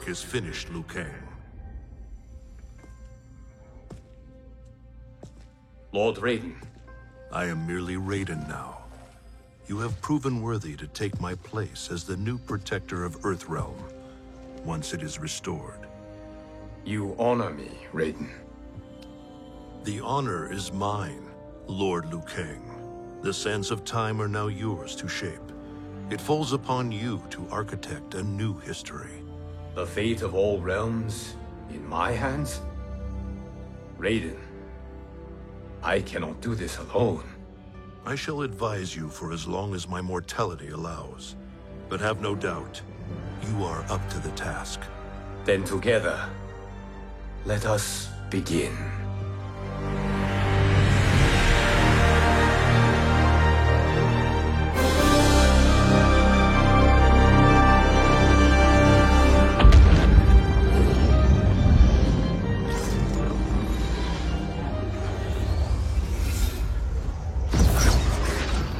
work is finished, Liu Kang. Lord Raiden. I am merely Raiden now. You have proven worthy to take my place as the new protector of Earthrealm, once it is restored. You honor me, Raiden. The honor is mine, Lord Liu Kang. The sands of time are now yours to shape. It falls upon you to architect a new history. The fate of all realms in my hands? Raiden, I cannot do this alone. I shall advise you for as long as my mortality allows. But have no doubt, you are up to the task. Then together, let us begin.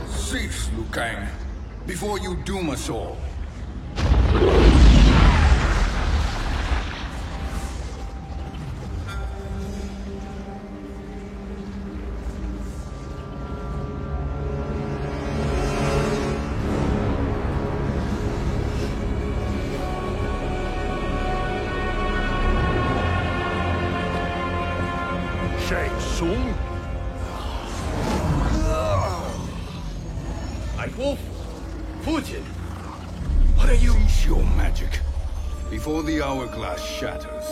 Cease, Liu Kang, before you doom us all. Shang Tsung? Wolf? Fujin? What are you? Cease your magic, before the hourglass shatters.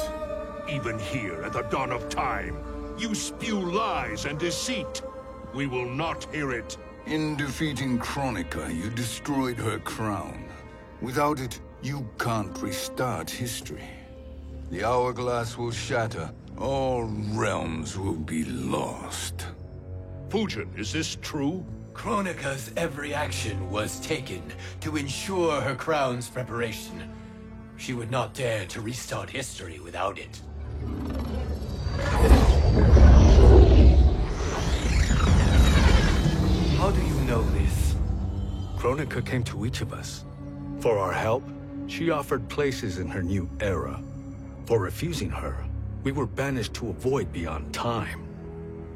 Even here at the dawn of time, you spew lies and deceit. We will not hear it. In defeating Kronika, you destroyed her crown. Without it, you can't restart history. The hourglass will shatter. All realms will be lost. Fujin, is this true? Kronika's every action was taken to ensure her crown's preparation. She would not dare to restart history without it. How do you know this? Kronika came to each of us. For our help, she offered places in her new era. For refusing her, we were banished to a void beyond time.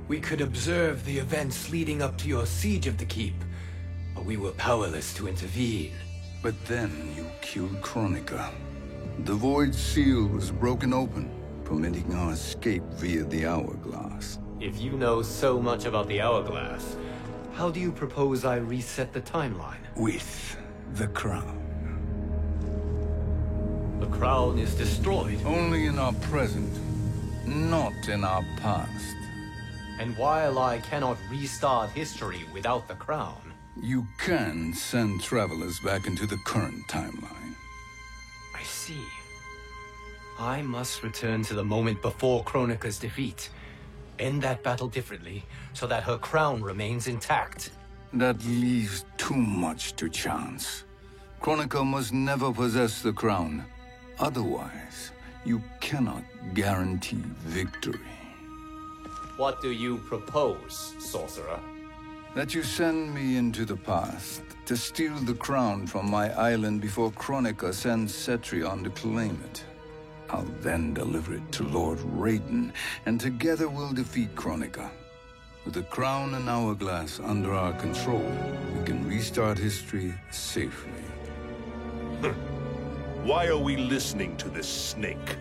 We could observe the events leading up to your siege of the keep, but we were powerless to intervene. But then you killed Kronika. The Void Seal was broken open, permitting our escape via the Hourglass. If you know so much about the Hourglass, how do you propose I reset the timeline? With the crown. The crown is destroyed. Only in our present, not in our past. And while I cannot restart history without the crown... You can send travelers back into the current timeline. I see. I must return to the moment before Kronika's defeat. End that battle differently, so that her crown remains intact. That leaves too much to chance. Kronika must never possess the crown. Otherwise, you cannot guarantee victory. What do you propose, sorcerer? That you send me into the past to steal the crown from my island before Kronika sends Cetrion to claim it. I'll then deliver it to Lord Raiden, and together we'll defeat Kronika. With the crown and hourglass under our control, we can restart history safely. Why are we listening to this snake?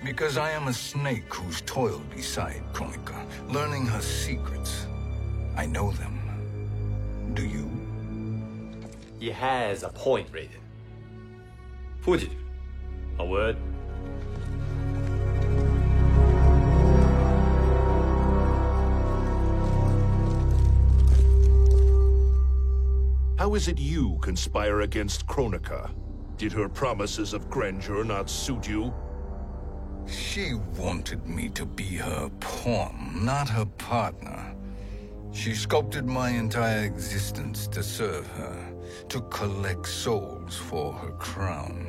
Because I am a snake who's toiled beside Kronika, learning her secrets. I know them. Do you? He has a point, Raiden. Fujin, a word? How is it you conspire against Kronika? Did her promises of grandeur not suit you? She wanted me to be her pawn, not her partner. She sculpted my entire existence to serve her, to collect souls for her crown.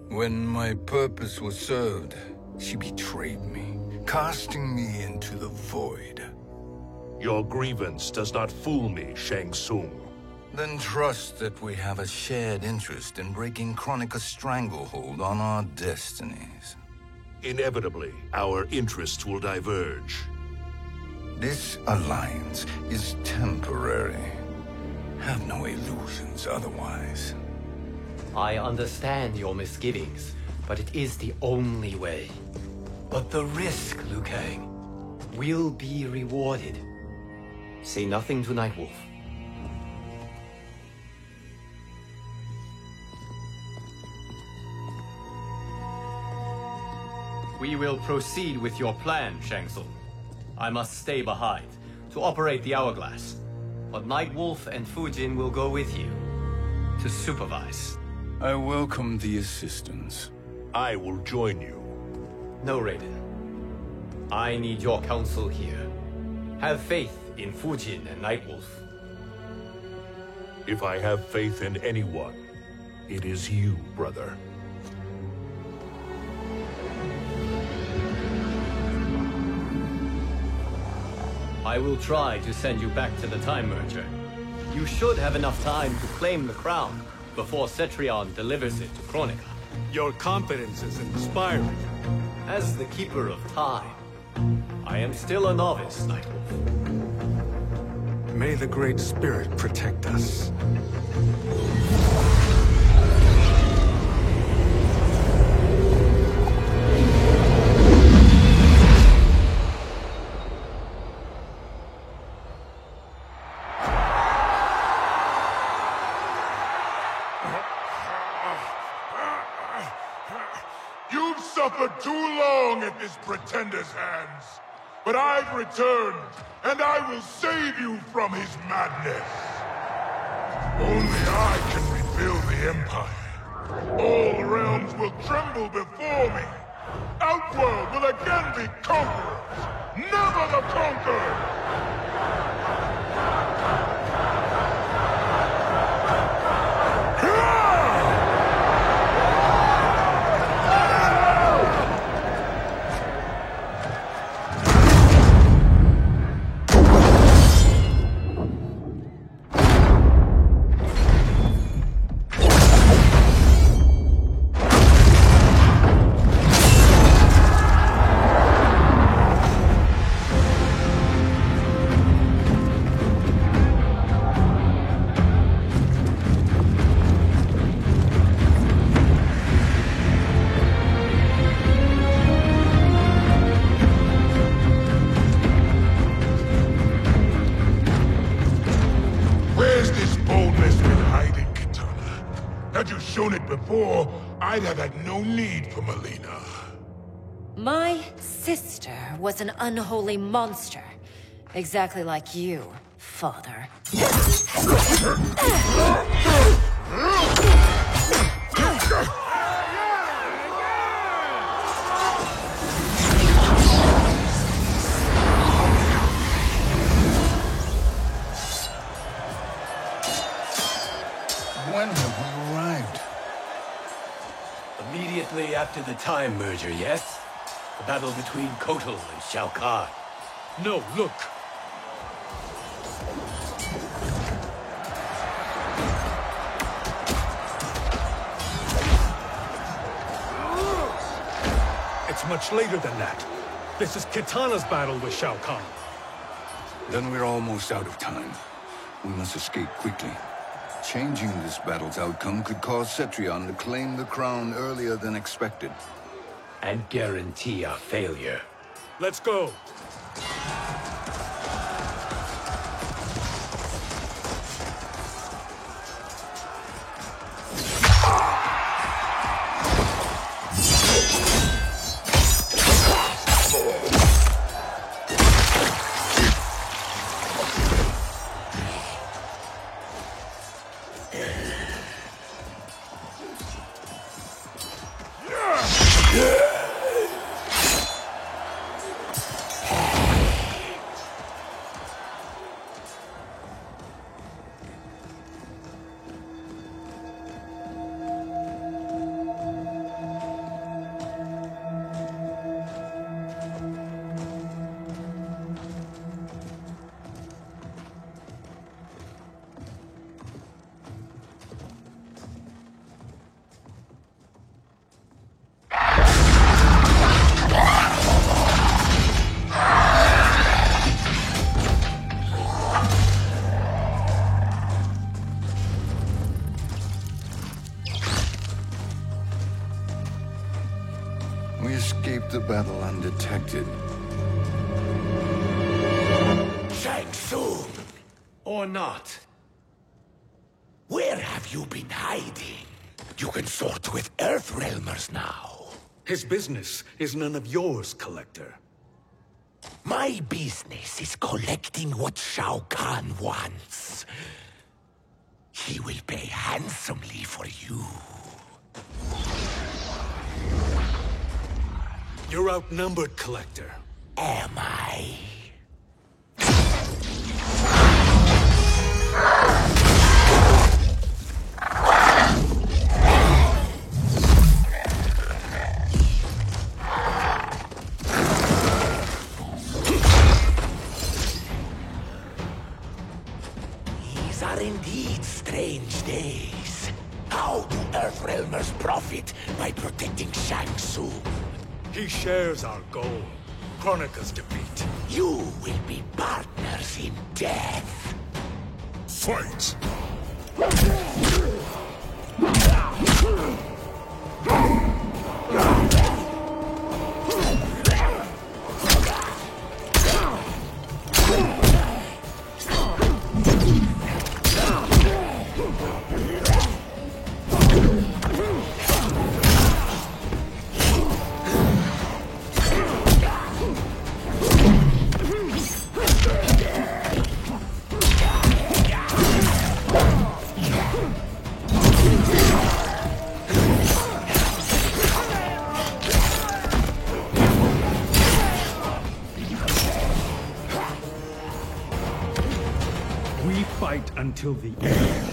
When my purpose was served, she betrayed me, casting me into the void. Your grievance does not fool me, Shang Tsung. Then trust that we have a shared interest in breaking Kronika's stranglehold on our destinies. Inevitably, our interests will diverge. This alliance is temporary. Have no illusions otherwise. I understand your misgivings, but it is the only way. But the risk, Liu Kang, will be rewarded. Say nothing to Nightwolf. We will proceed with your plan, Shang Tsung. I must stay behind to operate the Hourglass. But Nightwolf and Fujin will go with you to supervise. I welcome the assistance. I will join you. No, Raiden. I need your counsel here. Have faith in Fujin and Nightwolf. If I have faith in anyone, it is you, brother. I will try to send you back to the Time Merger. You should have enough time to claim the crown before Cetrion delivers it to Kronika. Your confidence is inspiring. As the Keeper of Time, I am still a novice, Nightwolf. May the Great Spirit protect us. You've suffered too long at this pretender's hands. But I've returned, and I will save you from his madness. Only I can rebuild the Empire. All realms will tremble before me. Outworld will again be conquerors, never the conquered! Had you shown it before, I'd have had no need for Mileena. My sister was an unholy monster. Exactly like you, father. When have we arrived? Immediately after the Time Merger, yes? The battle between Kotal and Shao Kahn. No, look! It's much later than that. This is Kitana's battle with Shao Kahn. Then we're almost out of time. We must escape quickly. Changing this battle's outcome could cause Cetrion to claim the crown earlier than expected. And guarantee our failure. Let's go! expected. Shang Tsung! Or not. Where have you been hiding? You can sort with Earthrealmers now. His business is none of yours, Collector. My business is collecting what Shao Kahn wants. He will pay handsomely for you. You're outnumbered, Collector. Am I? These are indeed strange days. How do Earthrealmers profit by protecting Shang Tsung? He shares our goal. Kronika's defeat. You will be partners in death. Fight! We fight until the end.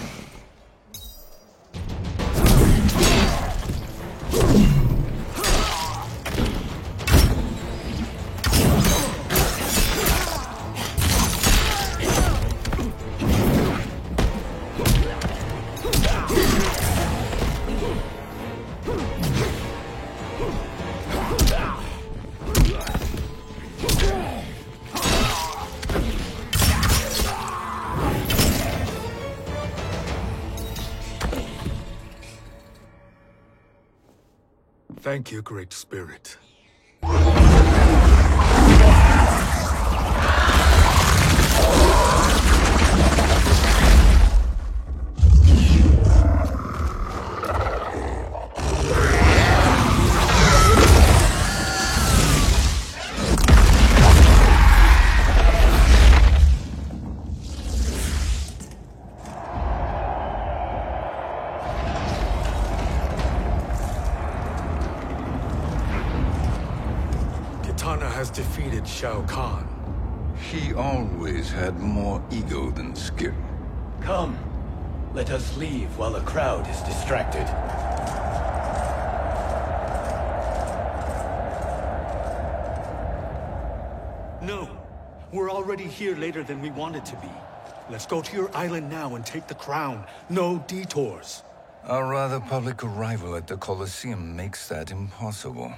Thank you, Great Spirit. Kitana has defeated Shao Kahn. He always had more ego than skill. Come, let us leave while the crowd is distracted. No, we're already here later than we wanted to be. Let's go to your island now and take the crown. No detours. Our rather public arrival at the Colosseum makes that impossible.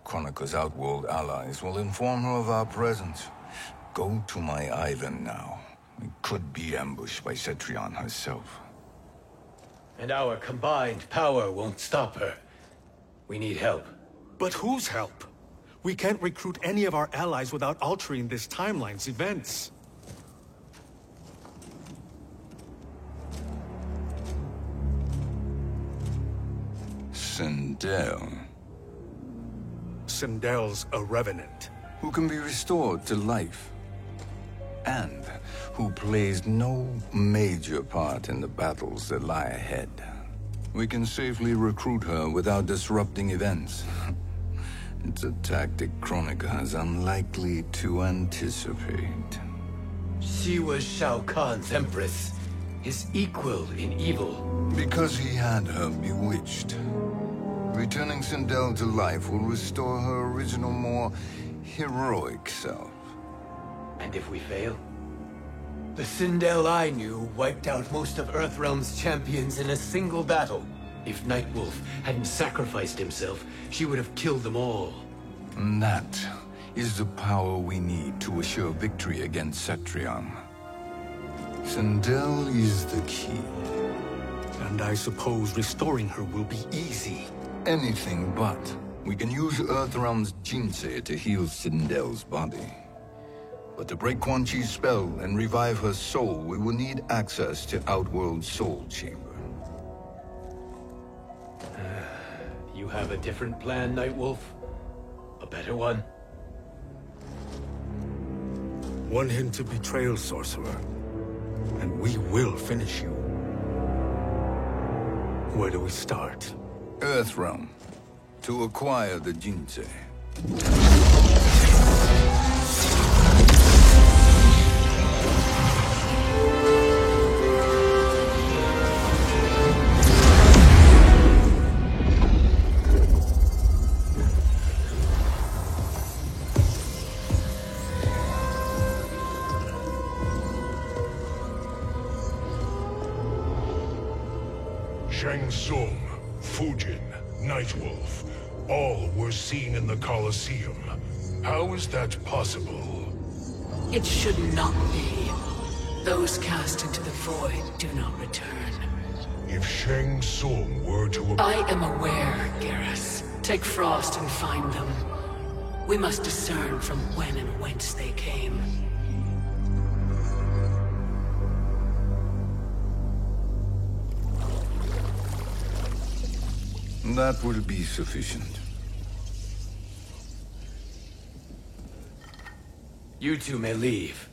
Kronika's outworld allies will inform her of our presence. Go to my island now. We could be ambushed by Cetrion herself. And our combined power won't stop her. We need help. But whose help? We can't recruit any of our allies without altering this timeline's events. Sindel, Sindel's a revenant. who can be restored to life, and who plays no major part in the battles that lie ahead. We can safely recruit her without disrupting events. It's a tactic Kronika is unlikely to anticipate. She was Shao Kahn's empress, his equal in evil. Because he had her bewitched. Returning Sindel to life will restore her original, more heroic self. And if we fail? The Sindel I knew wiped out most of Earthrealm's champions in a single battle. If Nightwolf hadn't sacrificed himself, she would have killed them all. And that is the power we need to assure victory against Cetrion. Sindel is the key. And I suppose restoring her will be easy. Anything but. We can use Earthrealm's Jinsei to heal Sindel's body. But to break Quan Chi's spell and revive her soul, we will need access to Outworld's Soul Chamber. You have a different plan, Nightwolf? A better one? One hint of betrayal, Sorcerer, and we will finish you. Where do we start? Earthrealm. To acquire the Jinsei. Shang Tsung, Fujin, Nightwolf, all were seen in the Colosseum. How is that possible? It should not be. Those cast into the void do not return. If Shang Tsung were to... I am aware, Garrus. Take Frost and find them. We must discern from when and whence they came. That will be sufficient. You two may leave.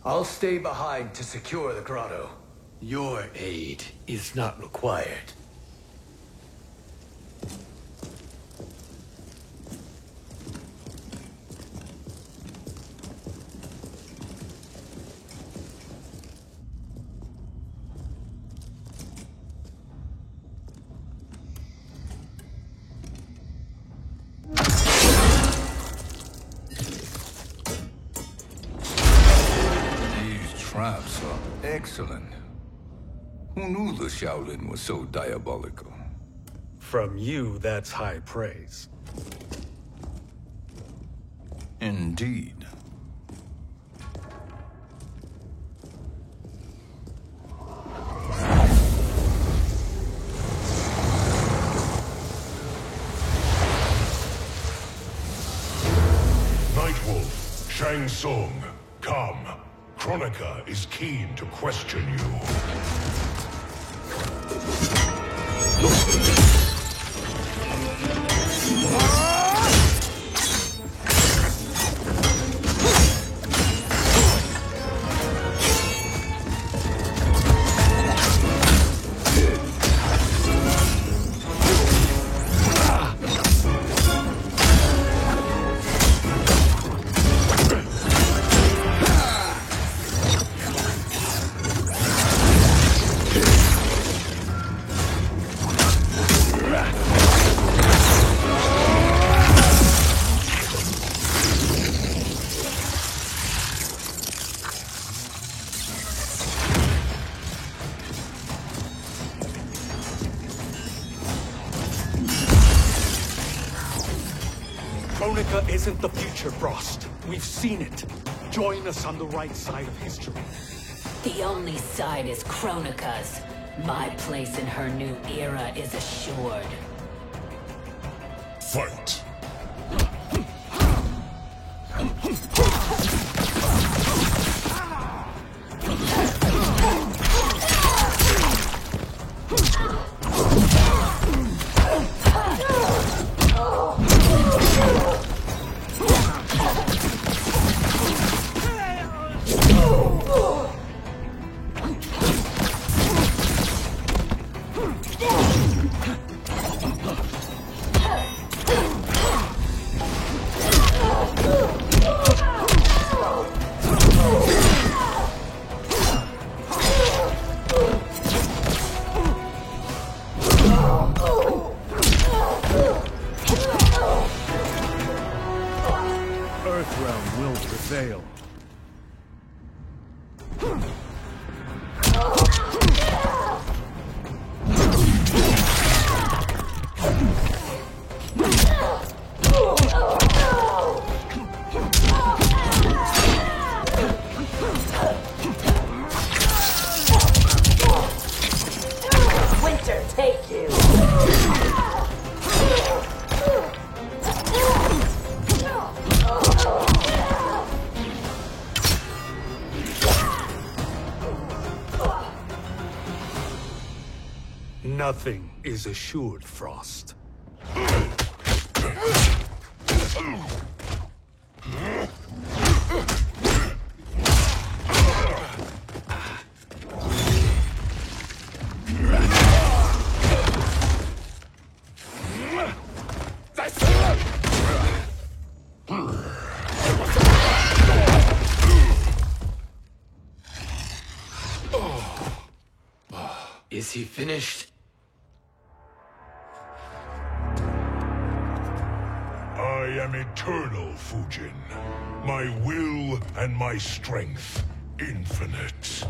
I'll stay behind to secure the grotto. Your aid is not required. Traps are excellent. Who knew the Shaolin was so diabolical? From you, that's high praise. Indeed. Nightwolf, Shang Tsung, come. Kronika is keen to question you. Kronika isn't the future, Frost. We've seen it. Join us on the right side of history. The only side is Kronika's. My place in her new era is assured. Fight! Earthrealm will prevail. Winter, take you! Nothing is assured, Frost. Is he finished? I am eternal, Fujin. My will and my strength infinite.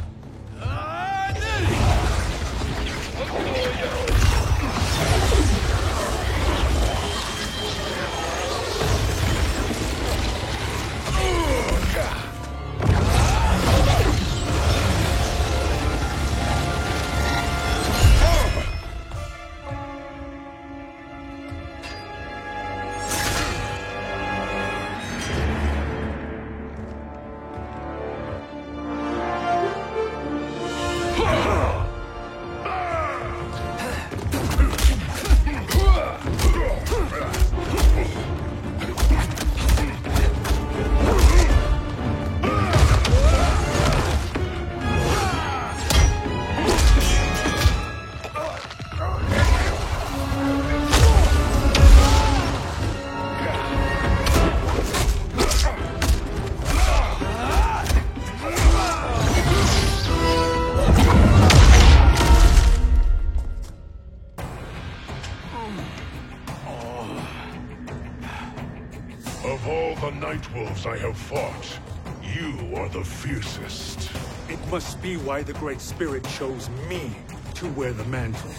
Of all the Nightwolves I have fought, you are the fiercest. It must be why the Great Spirit chose me to wear the mantle.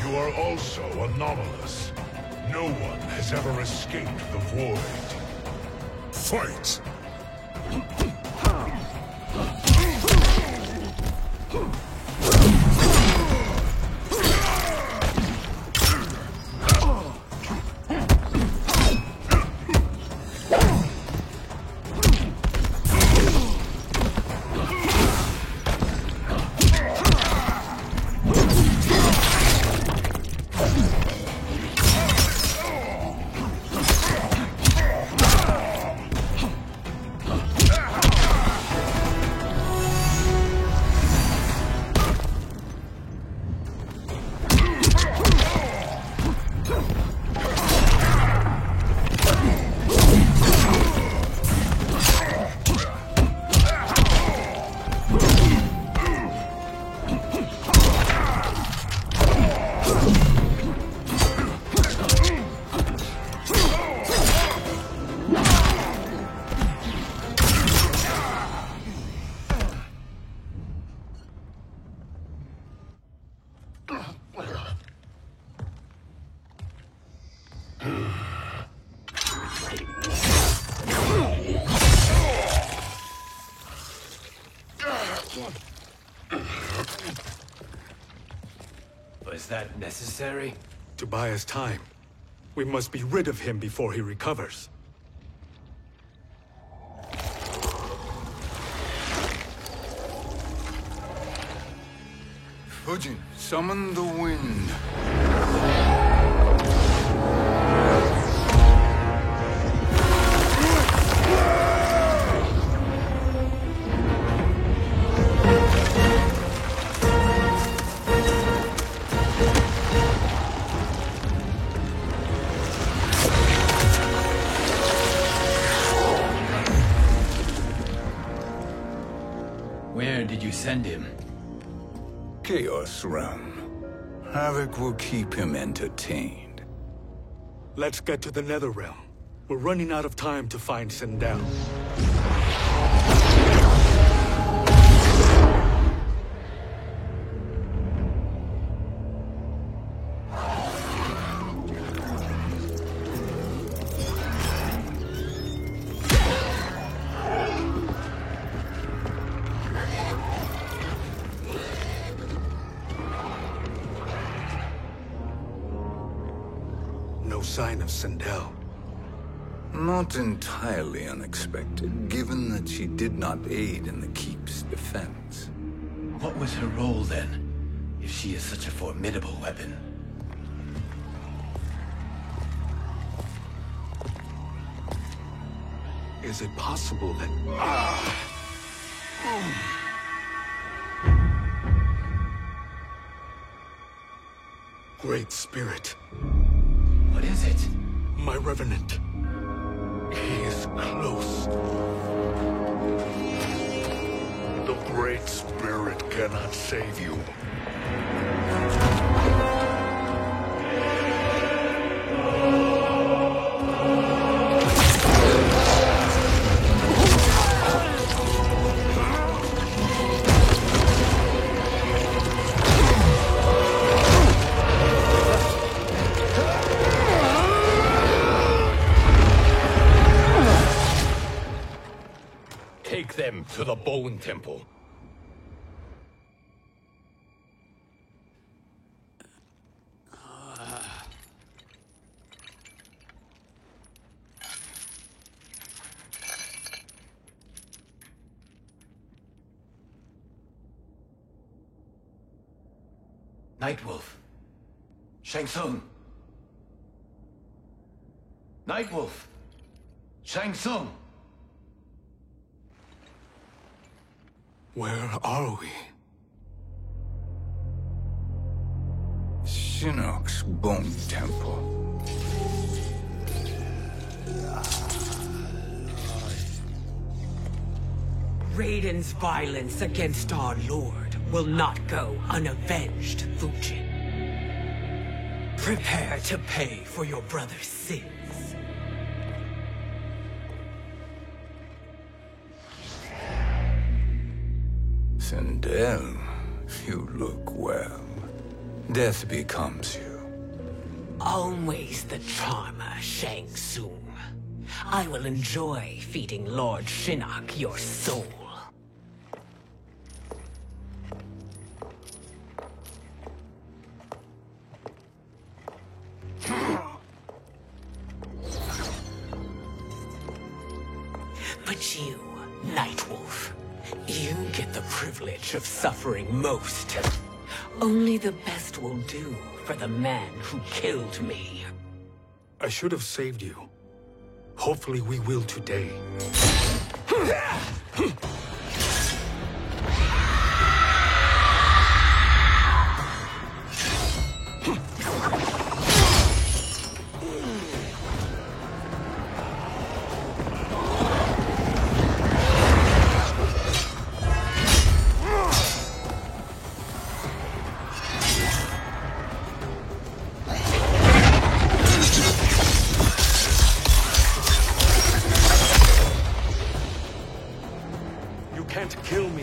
You are also anomalous. No one has ever escaped the Void. Fight! Was that necessary? To buy us time. We must be rid of him before he recovers. Fujin, summon the wind. Where did you send him? Chaos Realm. Havoc will keep him entertained. Let's get to the Netherrealm. We're running out of time to find Sindel. No sign of Sindel. Not entirely unexpected, given that she did not aid in the Keep's defense. What was her role then? if she is such a formidable weapon. Is it possible that... Great Spirit. What is it? My Revenant. He is close. The Great Spirit cannot save you. Take them to the Bone Temple. Nightwolf. Shang Tsung. Nightwolf. Shang Tsung. Where are we? Shinnok's Bone Temple. Raiden's violence against our Lord will not go unavenged, Fujin. Prepare to pay for your brother's sins. Sindel, you look well. Death becomes you. Always the charmer, Shang Tsung. I will enjoy feeding Lord Shinnok your soul. But you, Nightwolf, you get the privilege of suffering most. Only the best will do for the man who killed me. I should have saved you. Hopefully we will today.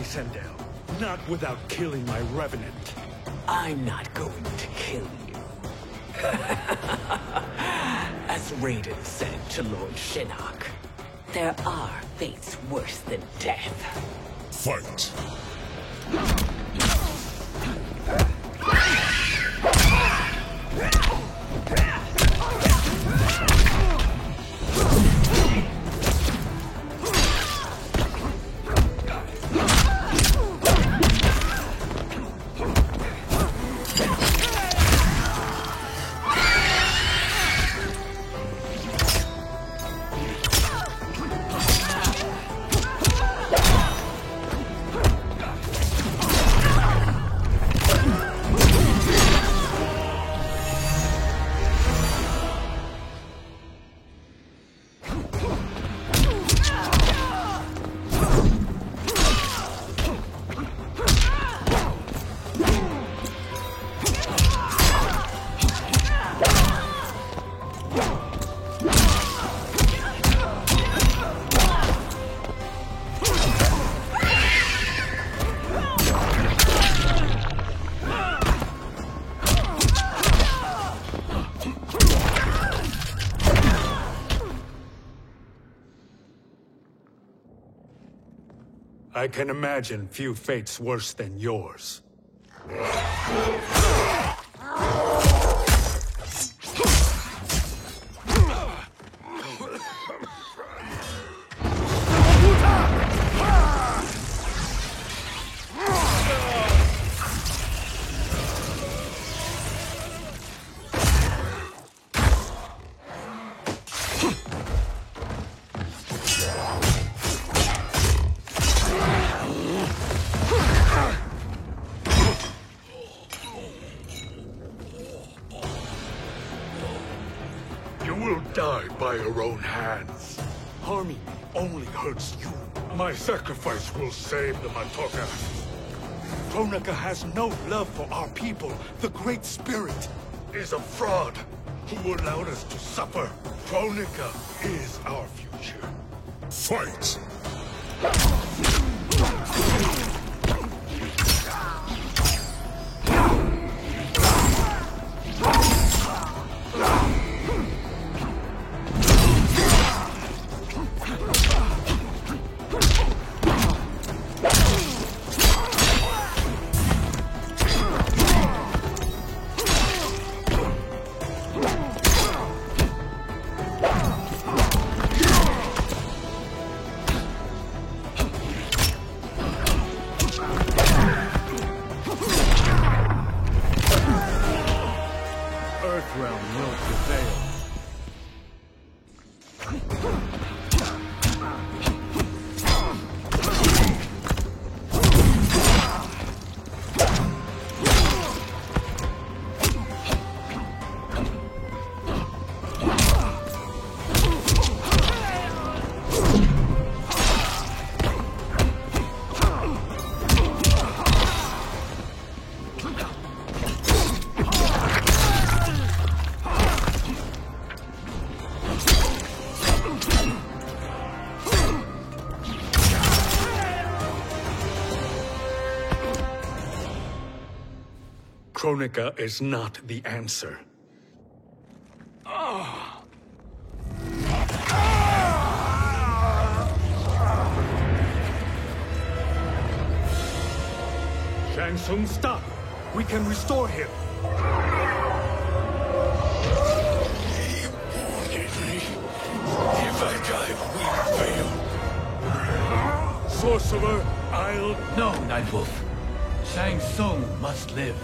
Sindel, not without killing my Revenant. I'm not going to kill you. As Raiden said to Lord Shinnok, there are fates worse than death. Fight! I can imagine few fates worse than yours. by your own hands. Harming me only hurts you. My sacrifice will save the Matoka. Kronika has no love for our people. The Great Spirit is a fraud who allowed us to suffer. Kronika is our future. Fight! Earthrealm will prevail. Kronika is not the answer. Shang Tsung, stop! We can restore him! If I die, we fail. Sorcerer, I'll... No, Nightwolf. Shang Tsung must live.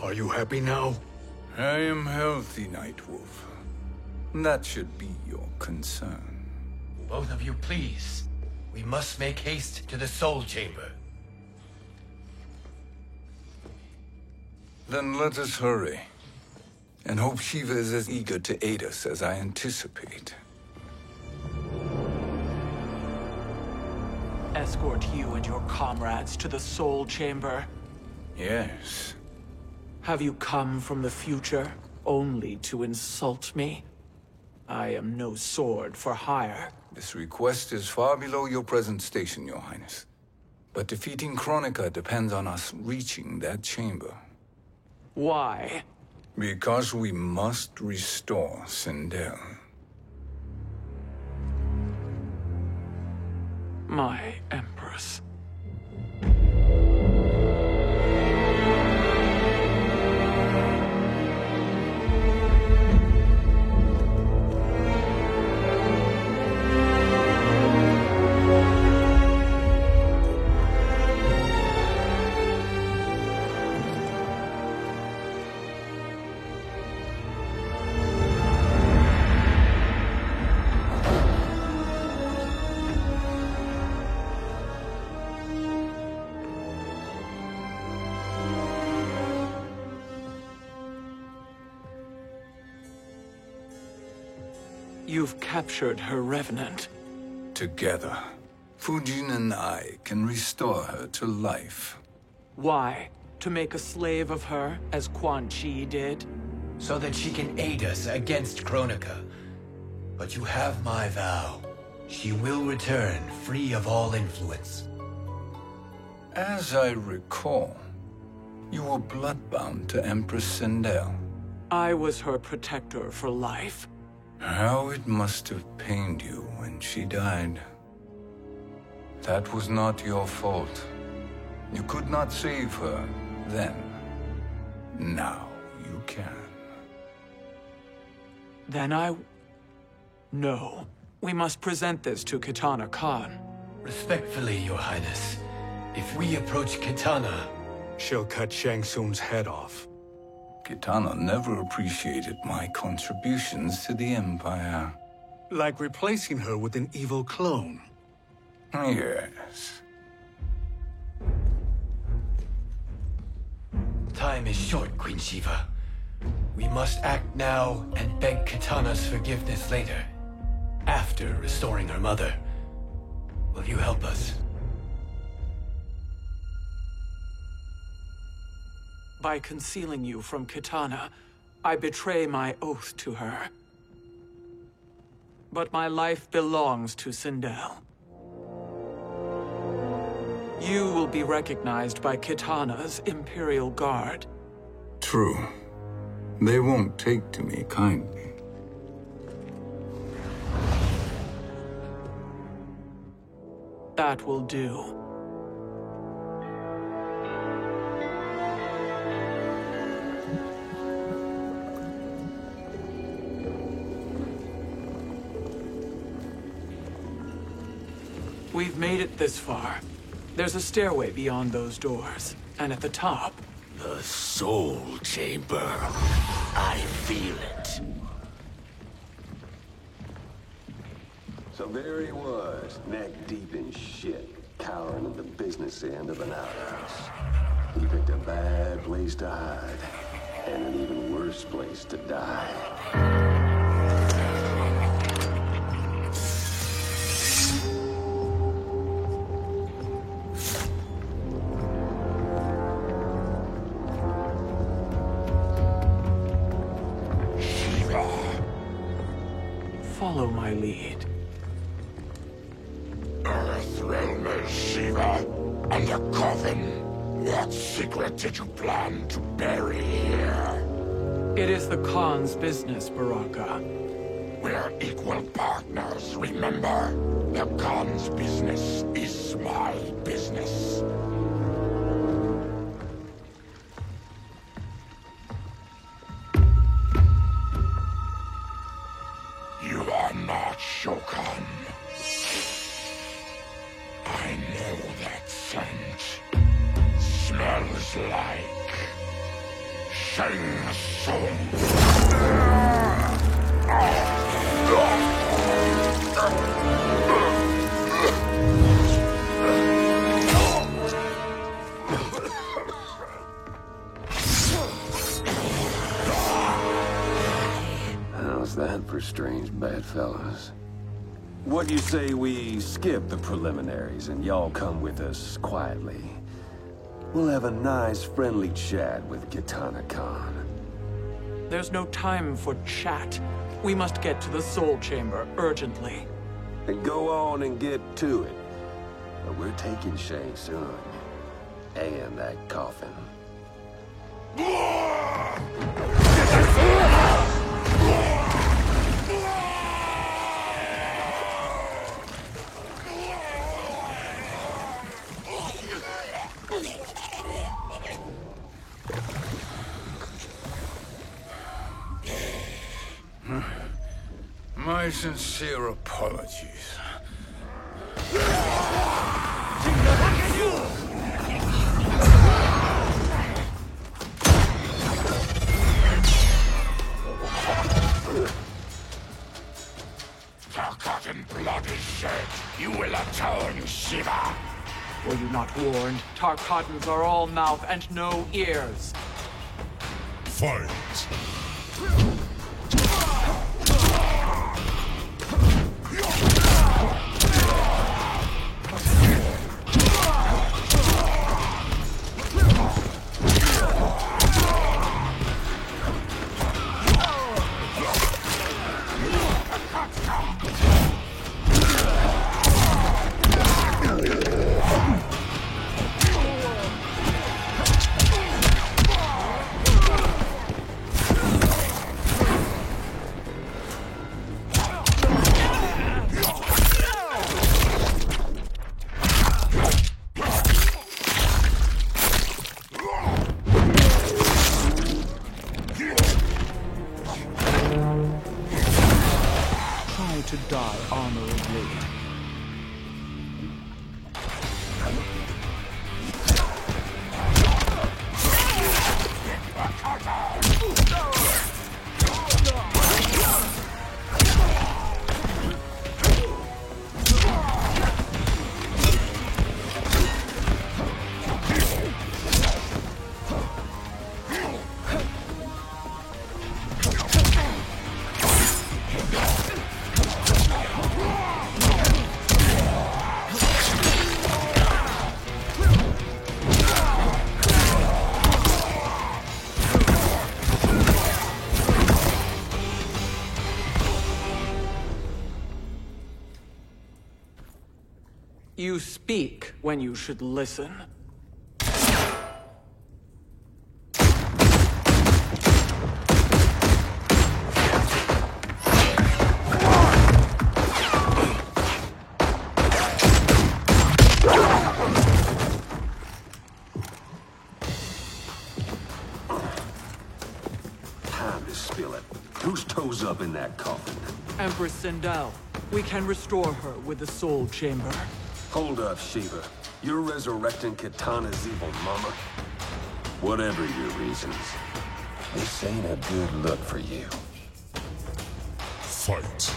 Are you happy now? I am healthy, Nightwolf. That should be your concern. Both of you, please. We must make haste to the Soul Chamber. Then let us hurry. And hope Shiva is as eager to aid us as I anticipate. Escort you and your comrades to the Soul Chamber. Yes. Have you come from the future only to insult me? I am no sword for hire. This request is far below your present station, Your Highness. But defeating Kronika depends on us reaching that chamber. Why? Because we must restore Sindel. My Empress. You've captured her revenant. Together, Fujin and I can restore her to life. Why? To make a slave of her, as Quan Chi did? So that she can aid us against Kronika. But you have my vow. She will return free of all influence. As I recall, you were bloodbound to Empress Sindel. I was her protector for life. How it must have pained you when she died. That was not your fault. You could not save her then. Now you can. Then I No. We must present this to Kitana Khan. Respectfully, Your Highness, if we approach Kitana, She'll cut Shang Tsung's head off. Kitana never appreciated my contributions to the Empire. Like replacing her with an evil clone. Yes. Time is short, Queen Shiva. We must act now and beg Kitana's forgiveness later, after restoring her mother. Will you help us? By concealing you from Kitana, I betray my oath to her. But my life belongs to Sindel. You will be recognized by Kitana's Imperial Guard. True. They won't take to me kindly. That will do. We've made it this far. There's a stairway beyond those doors, and at the top... The Soul Chamber. I feel it. So there he was, neck deep in shit, cowering at the business end of an outhouse. He picked a bad place to hide, and an even worse place to die. Follow my lead. Earthrealmer Shiva, and a coffin. What secret did you plan to bury here? It is the Khan's business, Baraka. We're equal partners, remember? The Khan's business is my business. You are not Shokan. I know that scent. Smells like Shang Tsung. How's that for strange bedfellows? What do you say we skip the preliminaries and y'all come with us quietly? We'll have a nice, friendly chat with Kitana Khan. There's no time for chat. We must get to the Soul Chamber urgently. Then go on and get to it. But we're taking Shang Tsung. And that coffin. My sincere apologies. Forgotten blood is shed. You will atone, Shiva. Were you not warned? Tarkatans are all mouth and no ears. Fight. You speak when you should listen. Time to spill it. Whose toes up in that coffin? Empress Sindel. We can restore her with the Soul Chamber. Hold up, Shiva. You're resurrecting Kitana's evil mama? Whatever your reasons, this ain't a good look for you. Fight.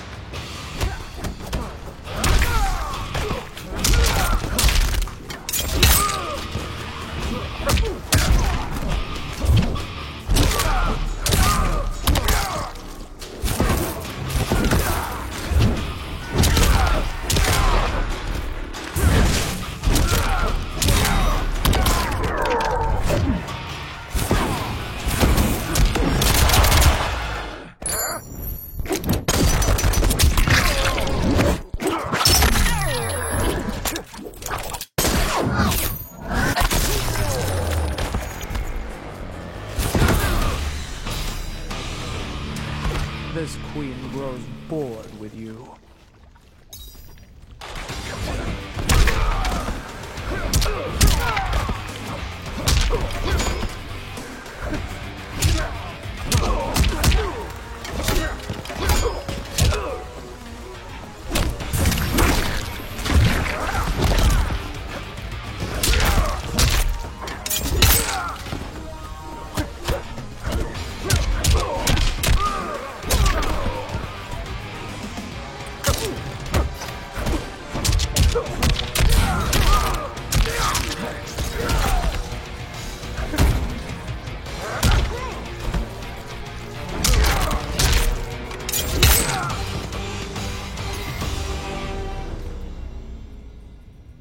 This queen grows bored with you.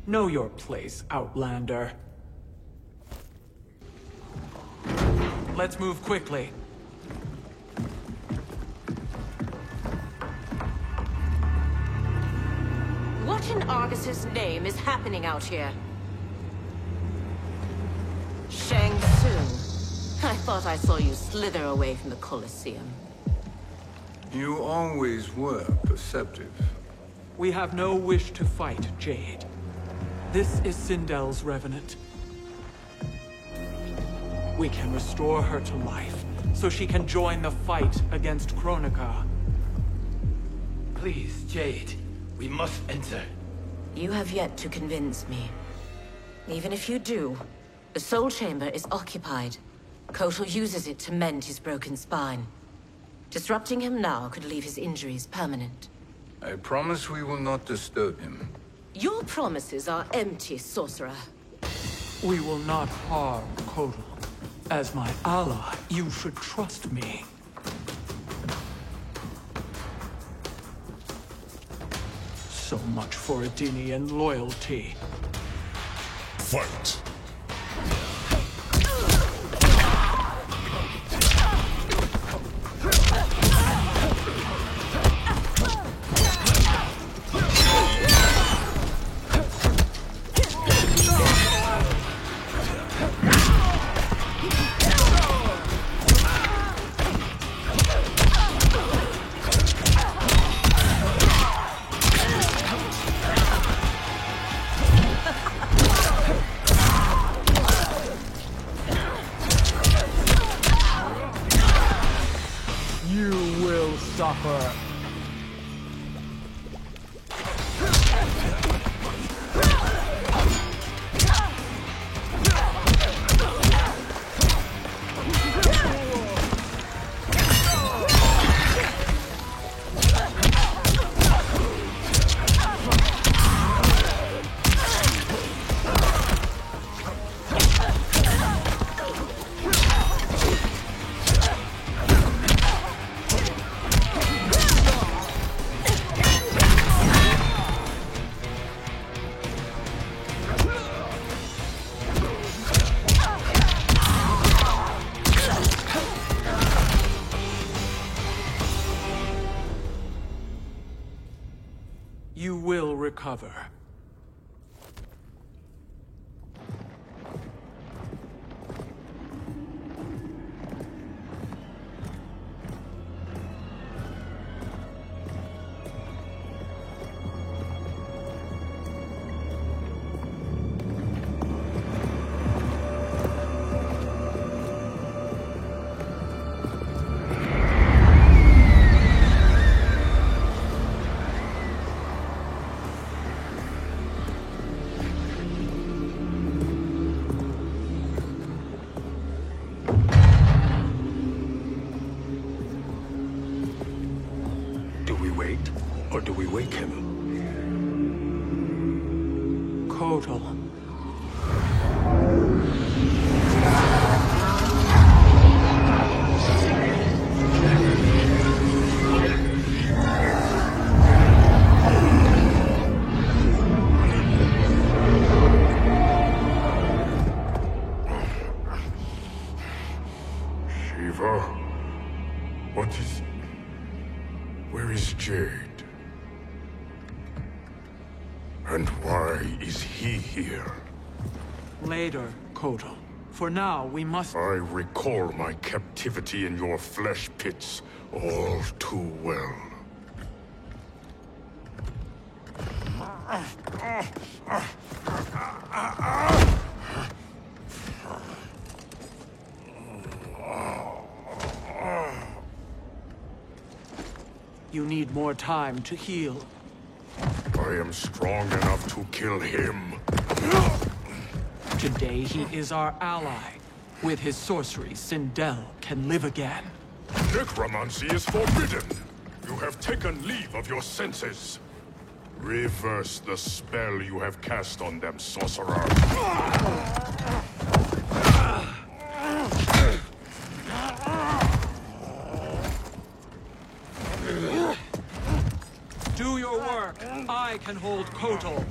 Know your place, Outlander. Let's move quickly. What in Argus's name is happening out here? Shang Tsung. I thought I saw you slither away from the Colosseum. You always were perceptive. We have no wish to fight, Jade. This is Sindel's Revenant. We can restore her to life, so she can join the fight against Kronika. Please, Jade. We must enter. You have yet to convince me. Even if you do, the Soul Chamber is occupied. Kotal uses it to mend his broken spine. Disrupting him now could leave his injuries permanent. I promise we will not disturb him. Your promises are empty, sorcerer. We will not harm Kotal. As my ally, you should trust me. So much for Edenian loyalty. Fight. Suffer. You will recover. wake him? Kotal. Shiva? What is... Where is Jade? And why is he here? Later, Kotal. For now, we must... I recall my captivity in your flesh pits all too well. You need more time to heal. I am strong enough to kill him. Today he is our ally. With his sorcery, Sindel can live again. Necromancy is forbidden. You have taken leave of your senses. Reverse the spell you have cast on them, sorcerer. Do your work. I can hold Kotal.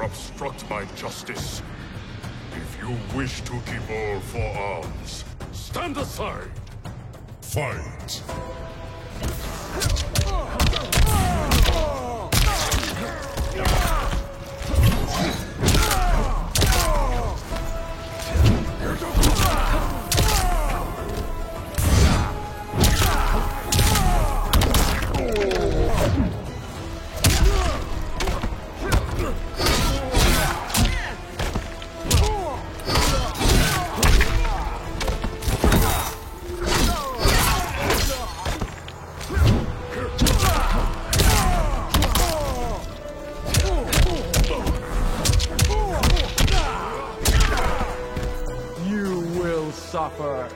Obstruct my justice. If you wish to keep all for arms, stand aside. Fight. Suffer.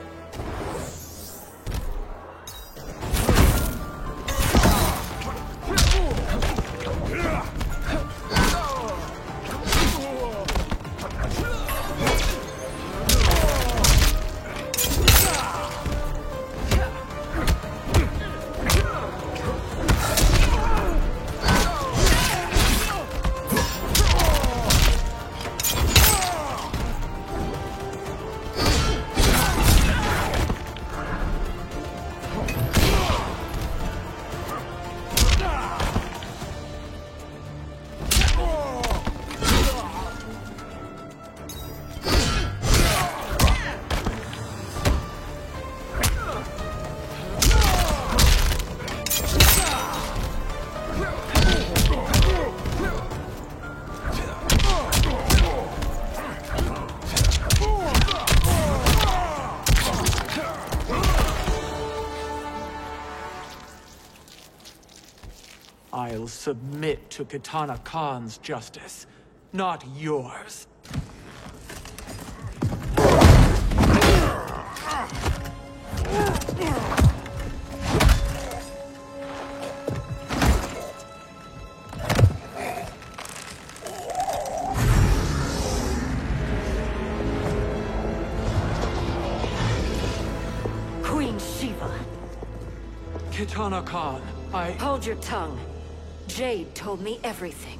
I'll submit to Kitana Khan's justice, not yours. Queen Shiva, Kitana Khan, Hold your tongue. Jade told me everything.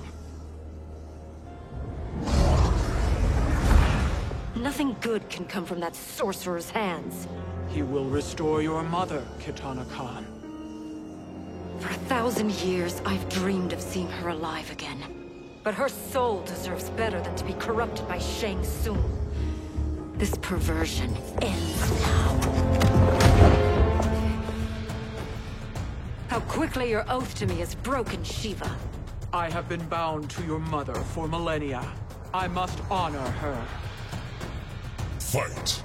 Nothing good can come from that sorcerer's hands. He will restore your mother, Kitana Khan. For 1,000 years, I've dreamed of seeing her alive again. But her soul deserves better than to be corrupted by Shang Tsung. This perversion ends now. How quickly your oath to me has broken, Shiva. I have been bound to your mother for millennia. I must honor her. Fight.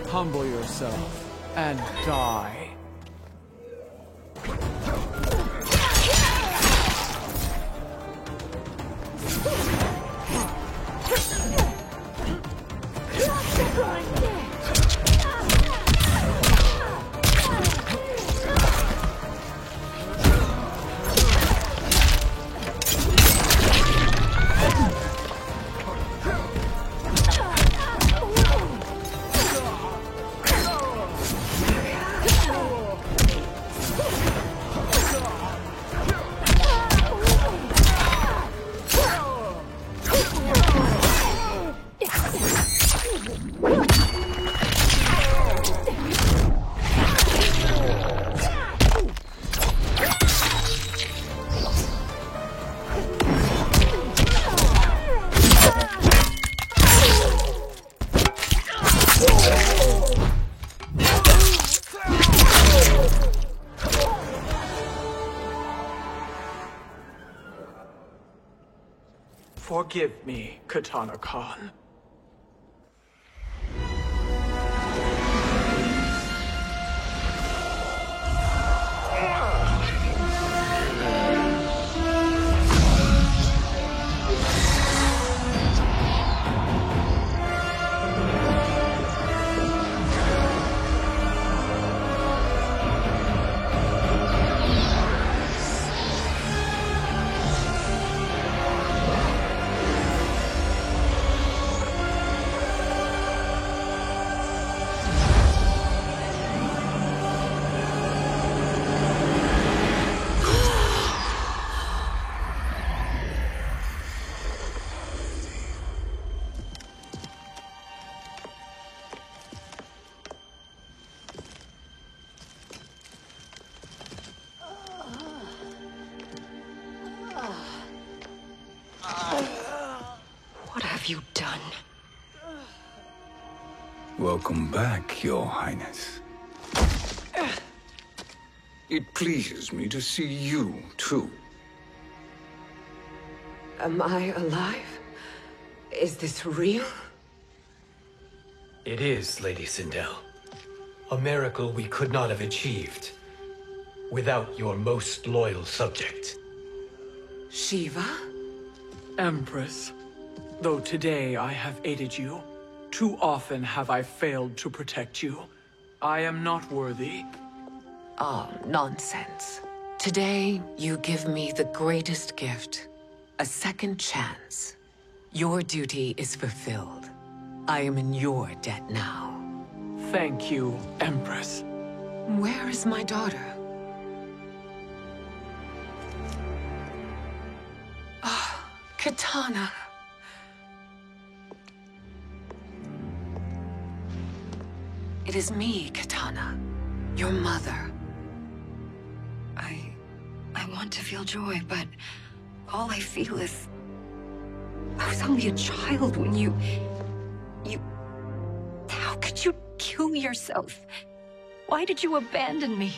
Humble yourself and die. Forgive me, Kitana Khan. What have you done? Welcome back, Your Highness. It pleases me to see you, too. Am I alive? Is this real? It is, Lady Sindel. A miracle we could not have achieved without your most loyal subject. Shiva? Empress, though today I have aided you, too often have I failed to protect you. I am not worthy. Ah, nonsense. Today, you give me the greatest gift. A second chance. Your duty is fulfilled. I am in your debt now. Thank you, Empress. Where is my daughter? Ah, Kitana. It is me, Kitana. Your mother. I want to feel joy, but all I feel is... I was only a child when you... How could you kill yourself? Why did you abandon me?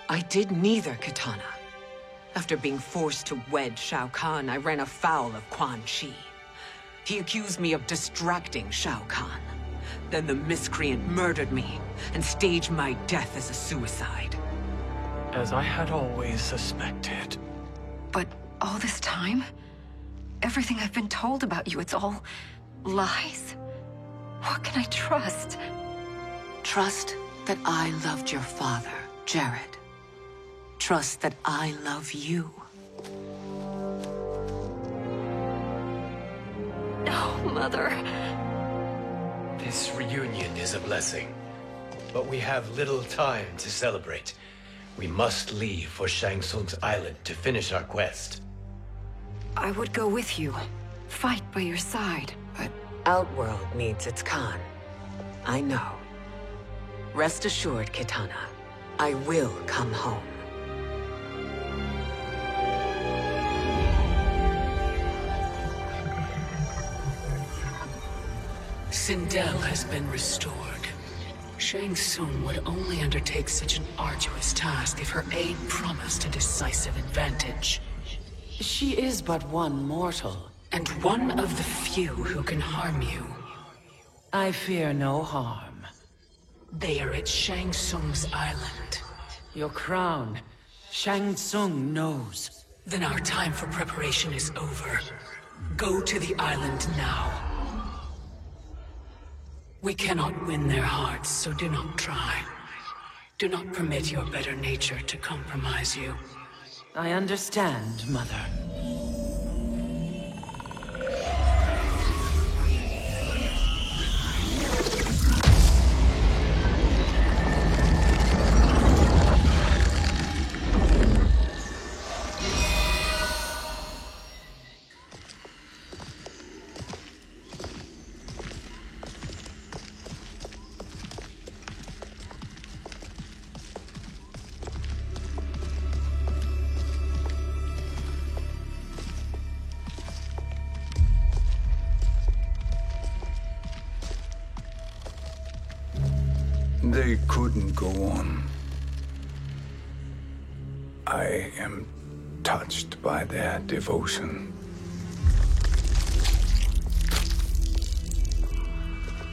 I did neither, Kitana. After being forced to wed Shao Kahn, I ran afoul of Quan Chi. He accused me of distracting Shao Kahn. Then the miscreant murdered me and staged my death as a suicide. As I had always suspected. But all this time? Everything I've been told about you, it's all lies? What can I trust? Trust that I loved your father, Jared. Trust that I love you. No, Mother. This reunion is a blessing, but we have little time to celebrate. We must leave for Shang Tsung's island to finish our quest. I would go with you, fight by your side, but... Outworld needs its Khan. I know. Rest assured, Kitana, I will come home. Sindel has been restored. Shang Tsung would only undertake such an arduous task if her aid promised a decisive advantage. She is but one mortal, and one of the few who can harm you. I fear no harm. They are at Shang Tsung's island. Your crown, Shang Tsung knows. Then our time for preparation is over. Go to the island now. We cannot win their hearts, so do not try. Do not permit your better nature to compromise you. I understand, Mother. They couldn't go on. I am touched by their devotion.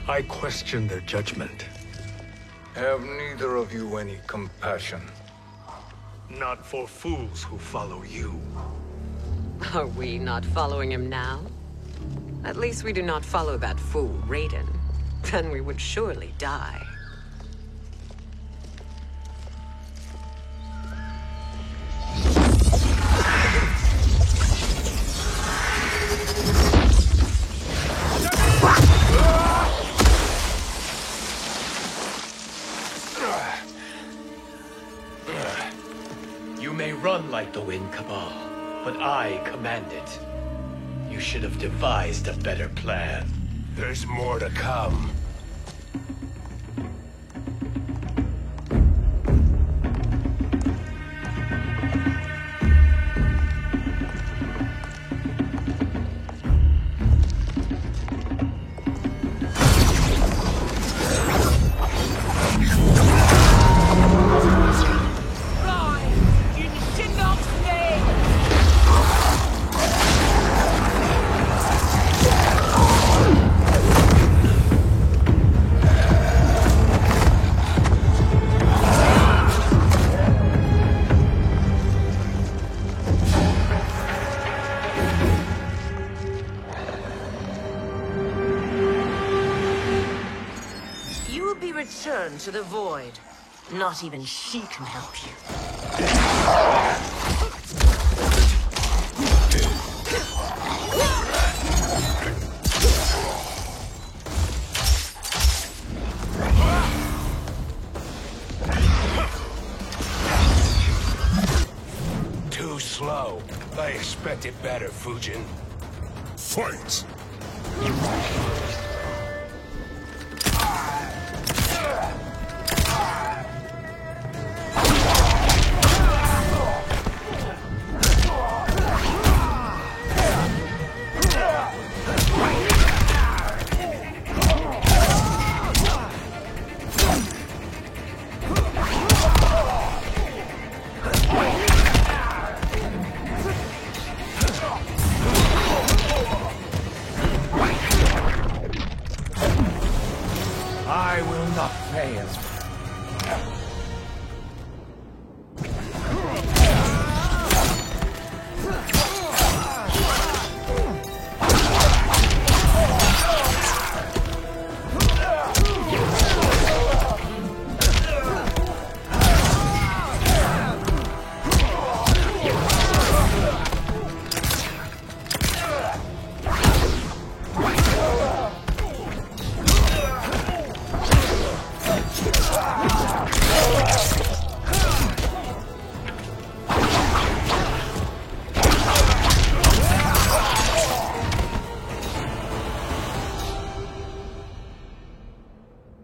I question their judgment. Have neither of you any compassion? Not for fools who follow you. Are we not following him now? At least we do not follow that fool, Raiden. Then we would surely die. You may run like the wind, Cabal, but I command it. You should have devised a better plan. There's more to come. Return to the void. Not even she can help you. Too slow. I expected better, Fujin. Fight! I will not fail.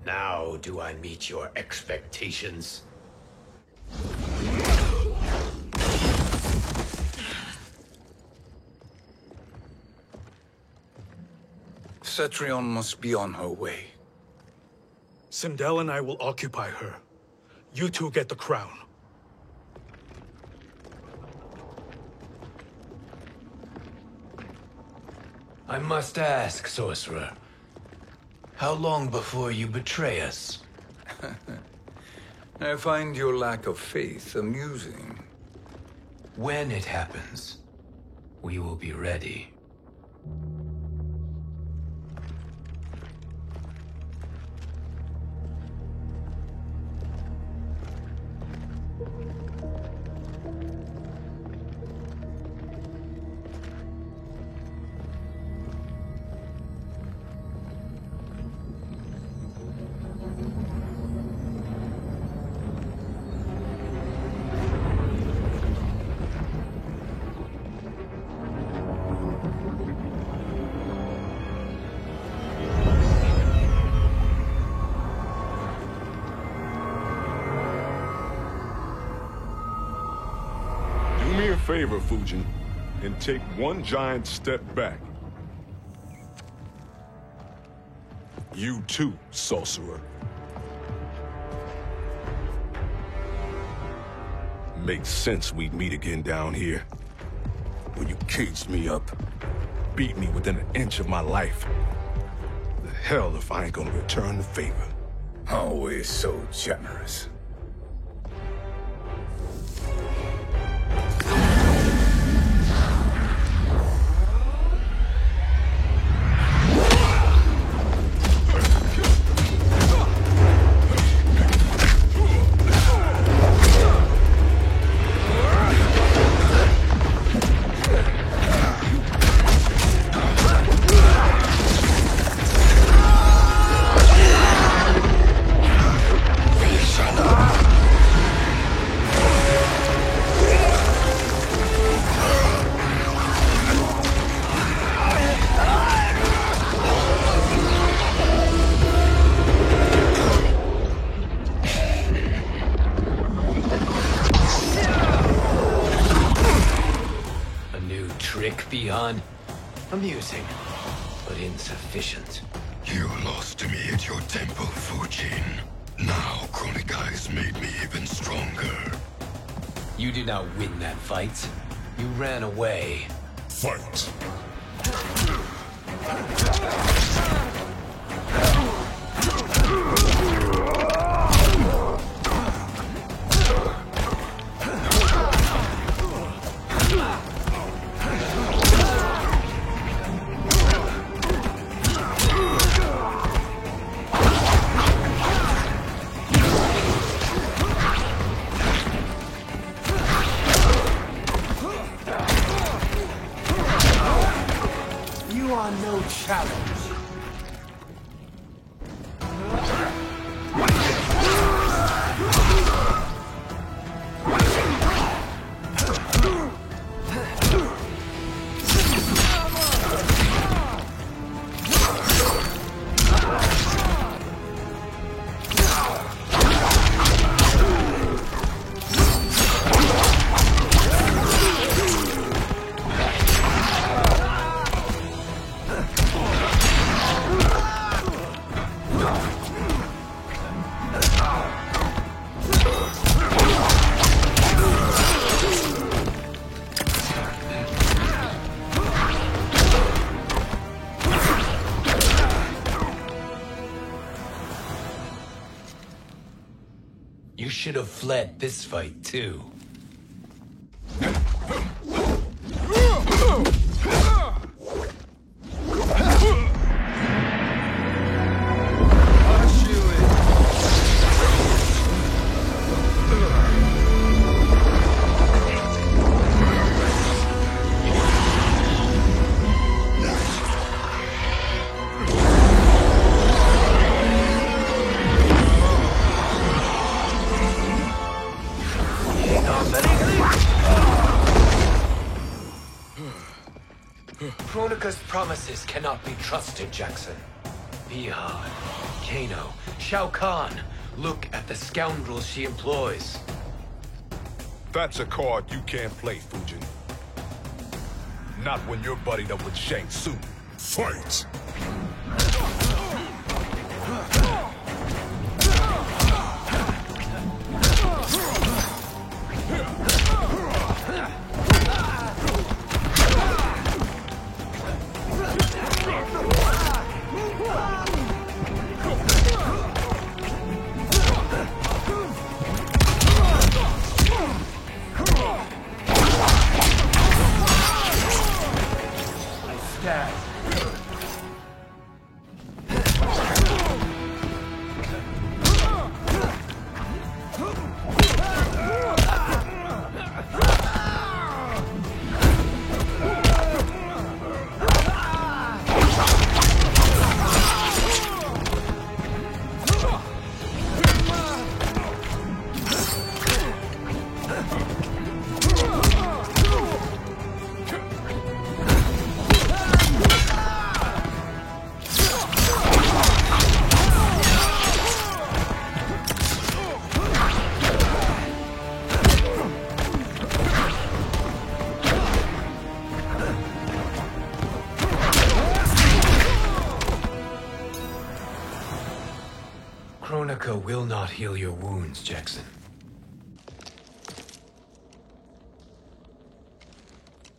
Now do I meet your expectations? Cetrion must be on her way. Sindel and I will occupy her. You two get the crown. I must ask, sorcerer. How long before you betray us? I find your lack of faith amusing. When it happens, we will be ready. Do me a favor, Fujin, and take one giant step back. You too, sorcerer. Makes sense we'd meet again down here. When you caged me up, beat me within an inch of my life. The hell if I ain't gonna return the favor. Always so generous. Beyond amusing, but insufficient. You lost to me at your temple, Fujin. Now Kronika has made me even stronger. You did not win that fight. You ran away. Fight! You are no challenge. You should have fled this fight, too. Kronika's promises cannot be trusted, Jackson. Bihar, Kano, Shao Kahn. Look at the scoundrels she employs. That's a card you can't play, Fujin. Not when you're buddied up with Shang Tsung. Fight! Kronika will not heal your wounds, Jackson.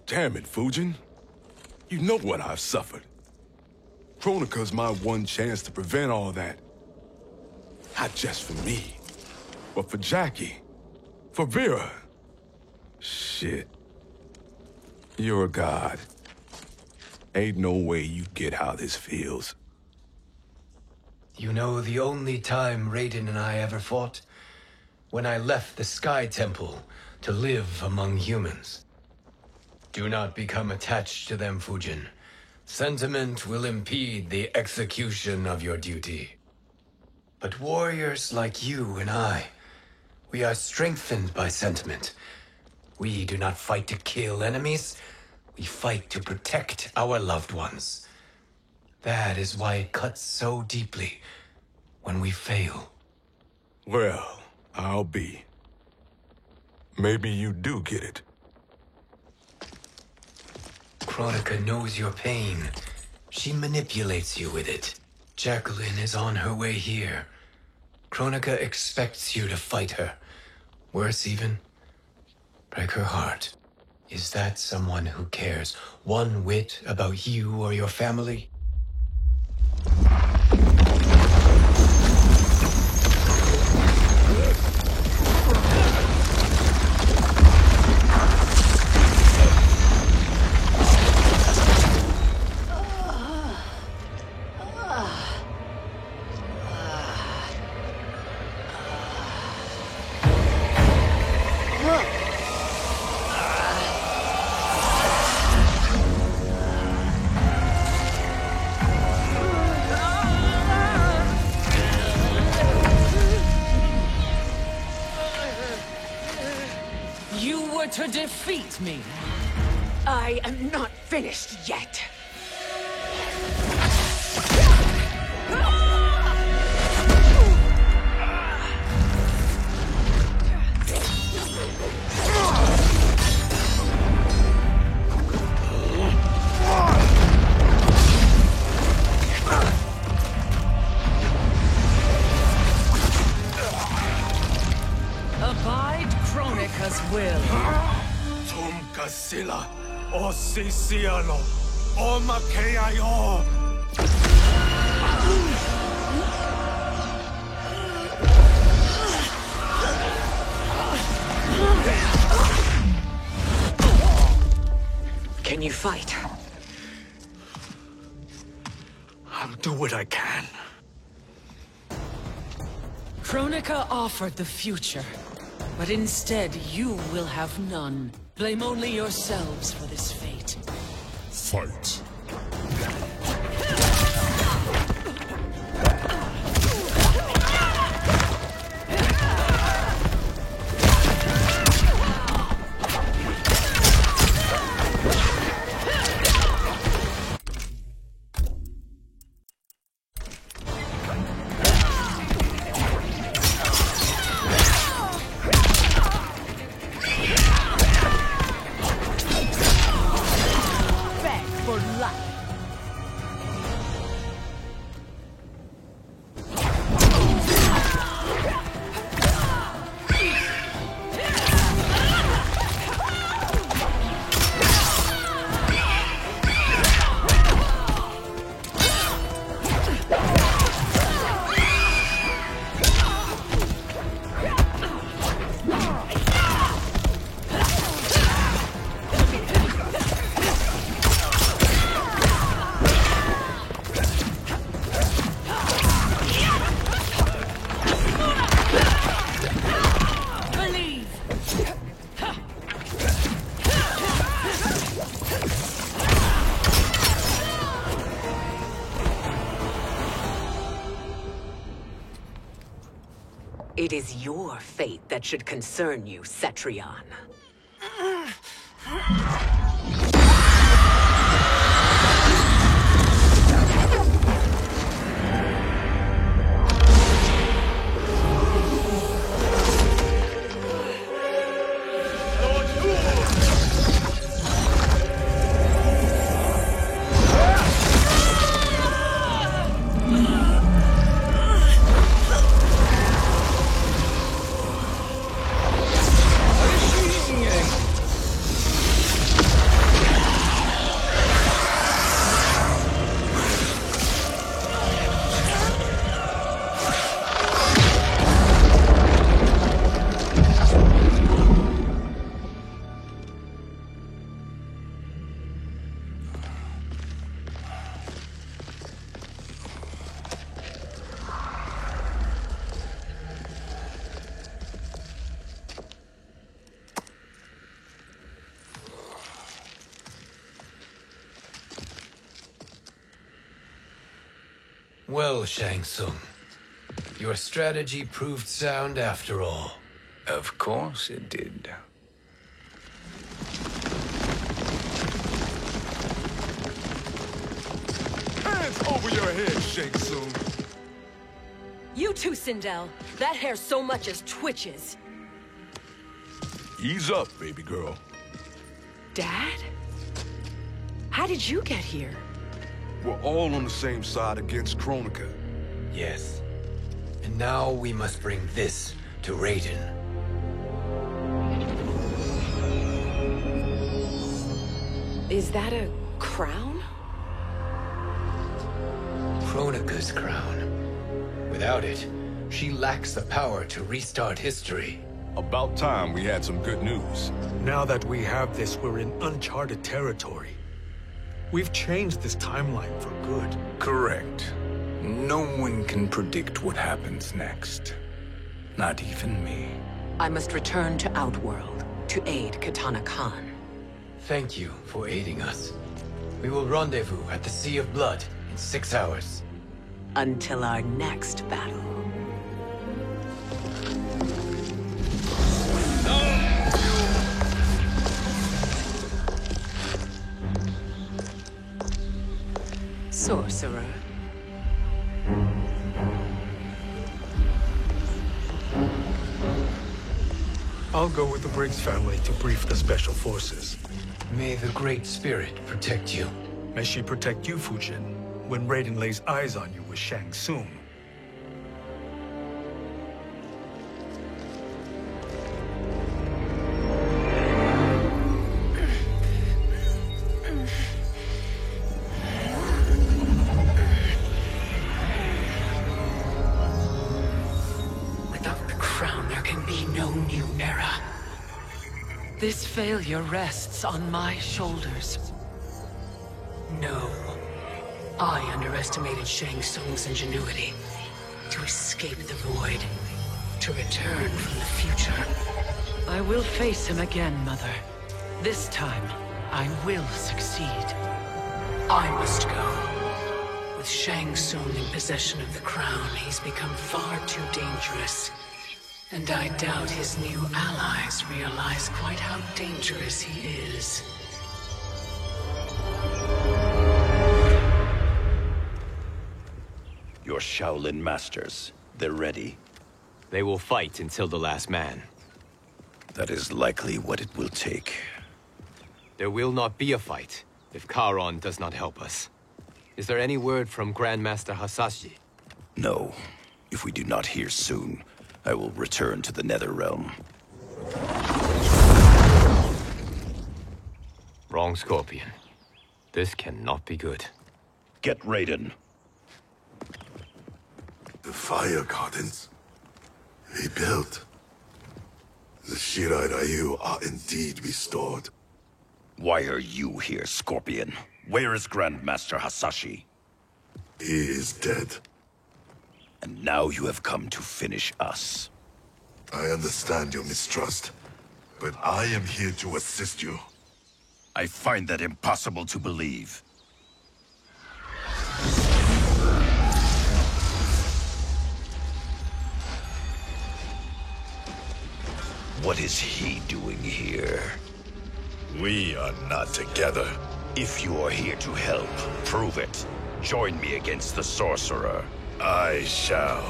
Damn it, Fujin. You know what I've suffered. Kronika's my one chance to prevent all that. Not just for me, but for Jackie, for Vera. Shit. You're a god. Ain't no way you get how this feels. You know the only time Raiden and I ever fought? When I left the Sky Temple to live among humans. Do not become attached to them, Fujin. Sentiment will impede the execution of your duty. But warriors like you and I, we are strengthened by sentiment. We do not fight to kill enemies. We fight to protect our loved ones. That is why it cuts so deeply when we fail. Well, I'll be. Maybe you do get it. Kronika knows your pain. She manipulates you with it. Jacqueline is on her way here. Kronika expects you to fight her. Worse even, break her heart. Is that someone who cares one whit about you or your family? To defeat me. I am not finished yet. Abide Kronika's will. Sila, o Sisiano, o Makeayo. fight. I'll do what I can. Kronika offered the future, but instead you will have none. Blame only yourselves for this fate. Fight. It is your fate that should concern you, Cetrion. Well, Shang Tsung, your strategy proved sound after all. Of course it did. Hands over your head, Shang Tsung. You too, Sindel. That hair so much as twitches. Ease up, baby girl. Dad? How did you get here? We're all on the same side against Kronika. Yes. And now we must bring this to Raiden. Is that a crown? Kronika's crown. Without it, she lacks the power to restart history. About time we had some good news. Now that we have this, we're in uncharted territory. We've changed this timeline for good. Correct. No one can predict what happens next. Not even me. I must return to Outworld to aid Katana Khan. Thank you for aiding us. We will rendezvous at the Sea of Blood in 6 hours. Until our next battle. Sorcerer. I'll go with the Briggs family to brief the Special Forces. May the Great Spirit protect you. May she protect you, Fujin, when Raiden lays eyes on you with Shang Tsung. Without the crown, there can be no new era. This failure rests on my shoulders. No. I underestimated Shang Tsung's ingenuity. To escape the void. To return from the future. I will face him again, Mother. This time, I will succeed. I must go. With Shang Tsung in possession of the crown, he's become far too dangerous. And I doubt his new allies realize quite how dangerous he is. Your Shaolin masters, they're ready. They will fight until the last man. That is likely what it will take. There will not be a fight if Charon does not help us. Is there any word from Grandmaster Hasashi? No. If we do not hear soon, I will return to the Netherrealm. Wrong, Scorpion. This cannot be good. Get Raiden. The Fire Gardens. Rebuilt. The Shirai Ryu are indeed restored. Why are you here, Scorpion? Where is Grandmaster Hasashi? He is dead. And now you have come to finish us. I understand your mistrust, but I am here to assist you. I find that impossible to believe. What is he doing here? We are not together. If you are here to help, prove it. Join me against the Sorcerer. I shall.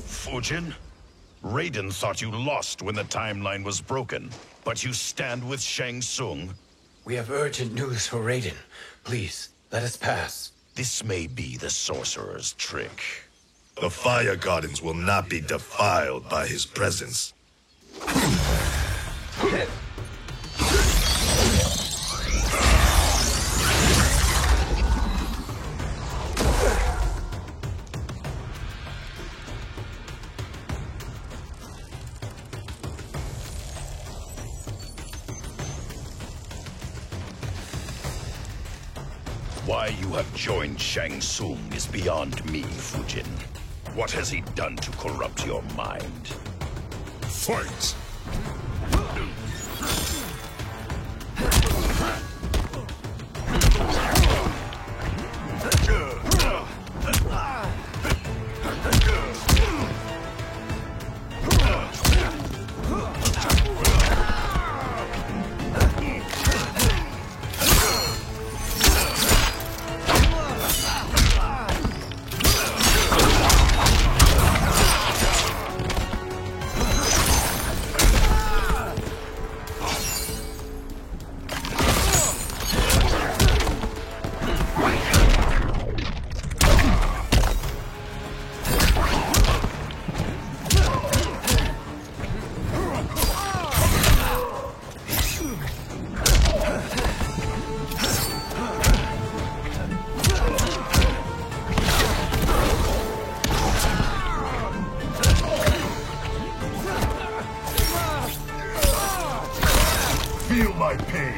Fujin? Raiden thought you lost when the timeline was broken, but you stand with Shang Tsung. We have urgent news for Raiden. Please, let us pass. This may be the Sorcerer's trick. The Fire Gardens will not be defiled by his presence. Why you have joined Shang Tsung is beyond me, Fujin. What has he done to corrupt your mind? Fight! Feel my pain.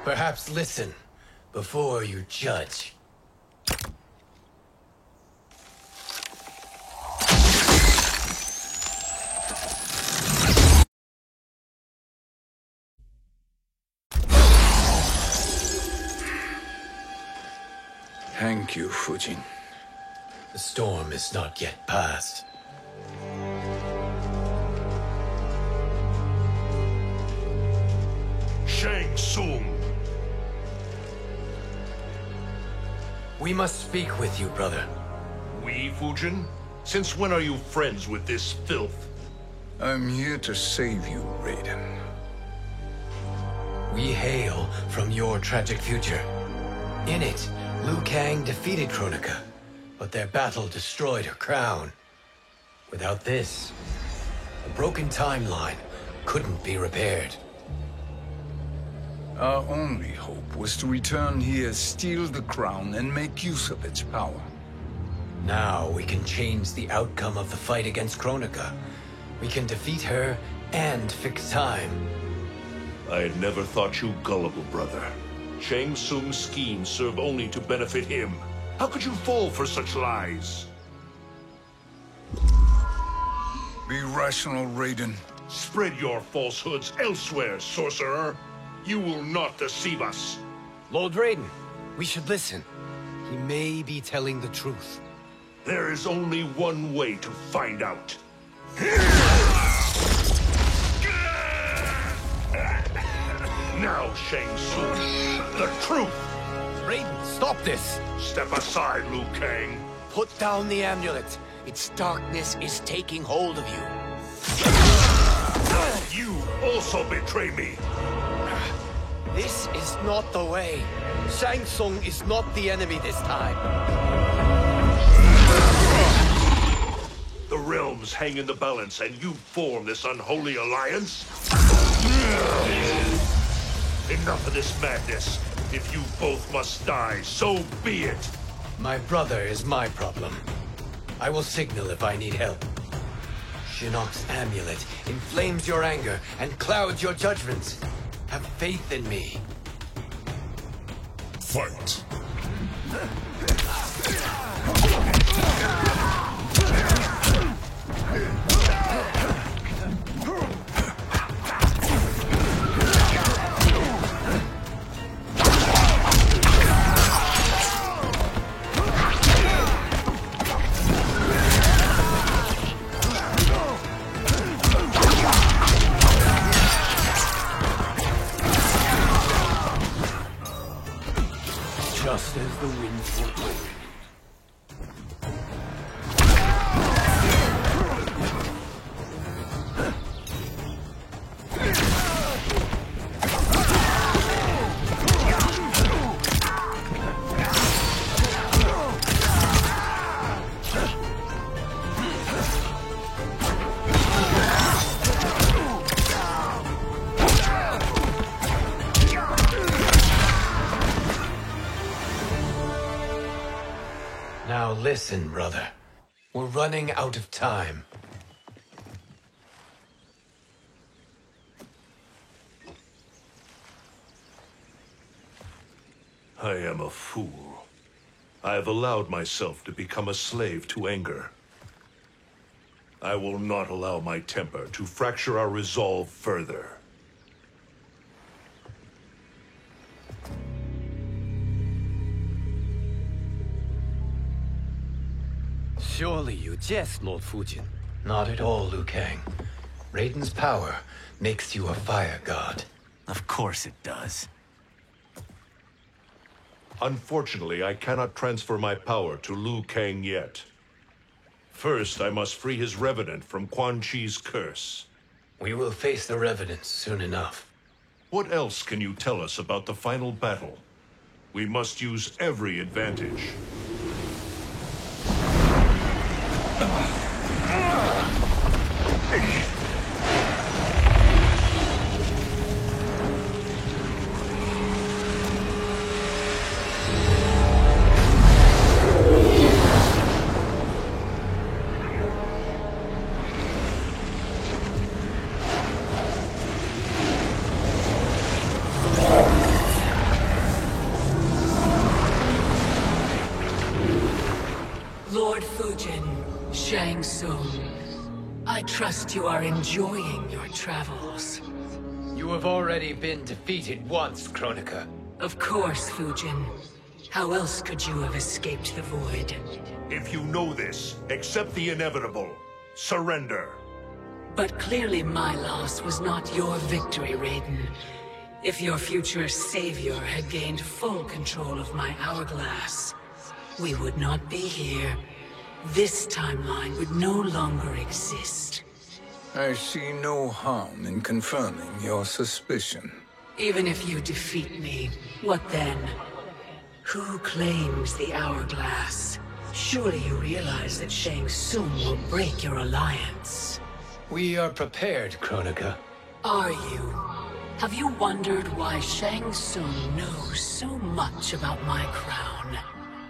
Perhaps listen before you judge. Thank you, Fujin. The storm is not yet past. Shang Tsung. We must speak with you, brother. We, Fujin? Since when are you friends with this filth? I'm here to save you, Raiden. We hail from your tragic future. In it, Liu Kang defeated Kronika, but their battle destroyed her crown. Without this, a broken timeline couldn't be repaired. Our only hope was to return here, steal the crown, and make use of its power. Now we can change the outcome of the fight against Kronika. We can defeat her and fix time. I had never thought you gullible, brother. Shang Tsung's schemes serve only to benefit him. How could you fall for such lies? Be rational, Raiden. Spread your falsehoods elsewhere, sorcerer. You will not deceive us. Lord Raiden, we should listen. He may be telling the truth. There is only one way to find out. Now, Shang Tsung, the truth! Raiden, stop this! Step aside, Liu Kang. Put down the amulet. Its darkness is taking hold of you. You also betray me. This is not the way. Shang Tsung is not the enemy this time. The realms hang in the balance, and you form this unholy alliance? Enough of this madness. If you both must die, so be it. My brother is my problem. I will signal if I need help. Shinnok's amulet inflames your anger and clouds your judgments. Have faith in me. Fight! Just as the winds will blow. Now listen, brother. We're running out of time. I am a fool. I have allowed myself to become a slave to anger. I will not allow my temper to fracture our resolve further. Surely you jest, Lord Fujin. Not at all, Liu Kang. Raiden's power makes you a fire god. Of course it does. Unfortunately, I cannot transfer my power to Liu Kang yet. First, I must free his Revenant from Quan Chi's curse. We will face the Revenants soon enough. What else can you tell us about the final battle? We must use every advantage. Lord Fujin, Shang Tsung, I trust you are enjoying your travels. You have already been defeated once, Kronika. Of course, Fujin. How else could you have escaped the void? If you know this, accept the inevitable. Surrender. But clearly my loss was not your victory, Raiden. If your future savior had gained full control of my hourglass, we would not be here. This timeline would no longer exist. I see no harm in confirming your suspicion. Even if you defeat me, what then? Who claims the hourglass? Surely you realize that Shang Tsung will break your alliance. We are prepared, Kronika. Are you? Have you wondered why Shang Tsung knows so much about my crown?